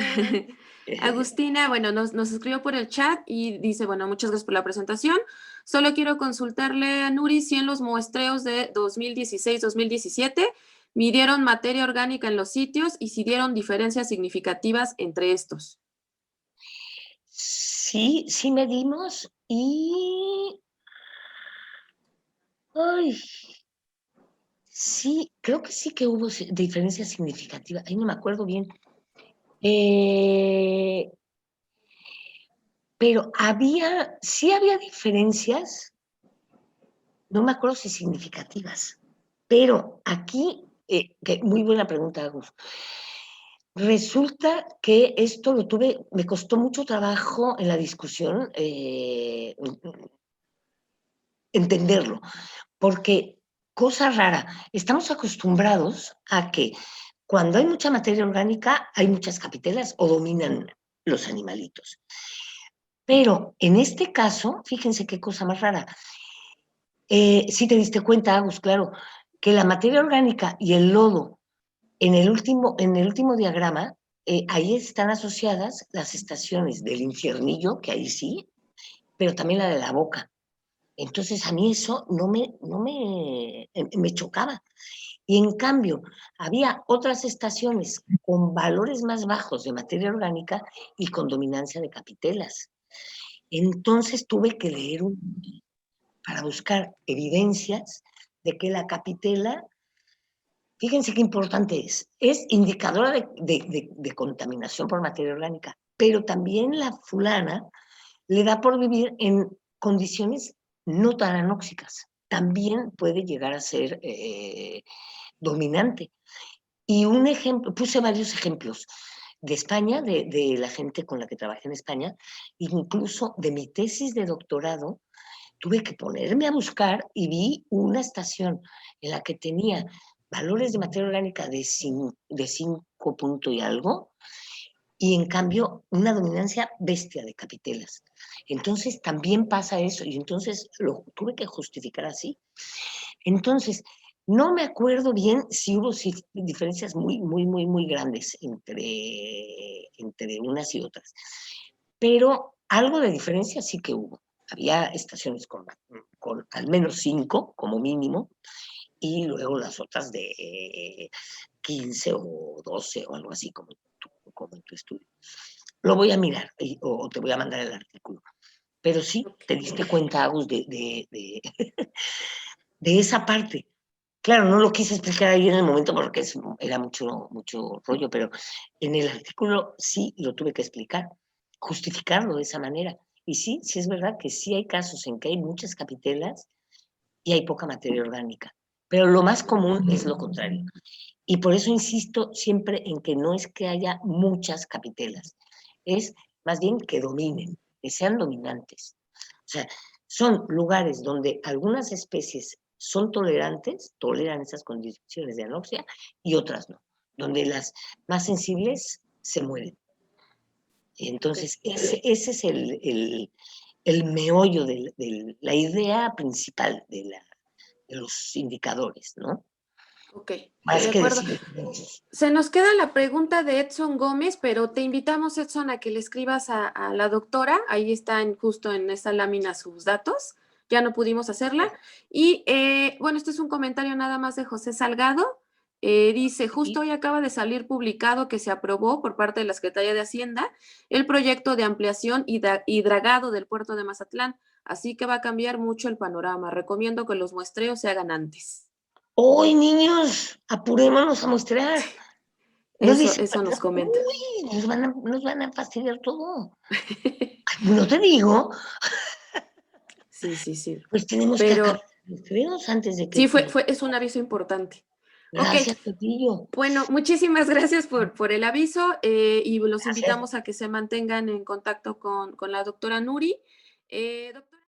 Agustina, bueno, nos escribió por el chat y dice, bueno, muchas gracias por la presentación. Solo quiero consultarle a Nuri si en los muestreos de 2016-2017 midieron materia orgánica en los sitios y si dieron diferencias significativas entre estos. Sí medimos y... Ay, sí, creo que sí que hubo diferencias significativas. Ahí no me acuerdo bien. Pero sí había diferencias, no me acuerdo si significativas, pero aquí, muy buena pregunta, Agus. Resulta que esto me costó mucho trabajo en la discusión entenderlo, porque, cosa rara, estamos acostumbrados a que cuando hay mucha materia orgánica hay muchas capitelas o dominan los animalitos. Pero en este caso, fíjense qué cosa más rara. Sí te diste cuenta, Agus, claro, que la materia orgánica y el lodo en el último diagrama, ahí están asociadas las estaciones del infiernillo, que ahí sí, pero también la de la boca. Entonces a mí eso me chocaba. Y en cambio, había otras estaciones con valores más bajos de materia orgánica y con dominancia de capitelas. Entonces tuve que leer para buscar evidencias de que la capitela, fíjense qué importante es indicadora de contaminación por materia orgánica, pero también la fulana le da por vivir en condiciones no tan anóxicas. También puede llegar a ser dominante. Y un ejemplo, puse varios ejemplos de España, de la gente con la que trabajé en España, incluso de mi tesis de doctorado, tuve que ponerme a buscar y vi una estación en la que tenía valores de materia orgánica de 5 punto y algo, y en cambio una dominancia bestia de capitelas. Entonces también pasa eso, y entonces lo tuve que justificar así. Entonces, no me acuerdo bien si hubo diferencias muy grandes entre unas y otras, pero algo de diferencia sí que hubo. Había estaciones con al menos 5 como mínimo, y luego las otras de 15 o 12 o algo así como en tu estudio. Lo voy a mirar o te voy a mandar el artículo. Pero sí, te diste cuenta, Agus, de esa parte. Claro, no lo quise explicar ahí en el momento porque era mucho rollo, pero en el artículo sí lo tuve que explicar, justificarlo de esa manera. Y sí es verdad que sí hay casos en que hay muchas capitelas y hay poca materia orgánica, pero lo más común es lo contrario. Y por eso insisto siempre en que no es que haya muchas capitelas, es más bien que dominen, que sean dominantes. O sea, son lugares donde algunas especies son tolerantes, toleran esas condiciones de anoxia, y otras no, donde las más sensibles se mueren. Entonces, ese es el meollo de la idea principal de los indicadores, ¿no? Ok, Más de que acuerdo. decir. Se nos queda la pregunta de Edson Gómez, pero te invitamos, Edson, a que le escribas a la doctora. Ahí están justo en esta lámina sus datos. Ya no pudimos hacerla. Y bueno, este es un comentario nada más de José Salgado. Dice, justo hoy acaba de salir publicado que se aprobó por parte de la Secretaría de Hacienda el proyecto de ampliación y dragado del puerto de Mazatlán. Así que va a cambiar mucho el panorama. Recomiendo que los muestreos se hagan antes. ¡Hoy, niños! Apurémonos a mostrar. Eso nos comenta. Uy, nos van a fastidiar todo. No te digo. Sí. Pues tenemos que acabar los muestreos antes de que. Sí, es un aviso importante. Gracias, Ok, Pepillo. bueno, muchísimas gracias por el aviso y los invitamos a que se mantengan en contacto con la doctora Nuri. Doctora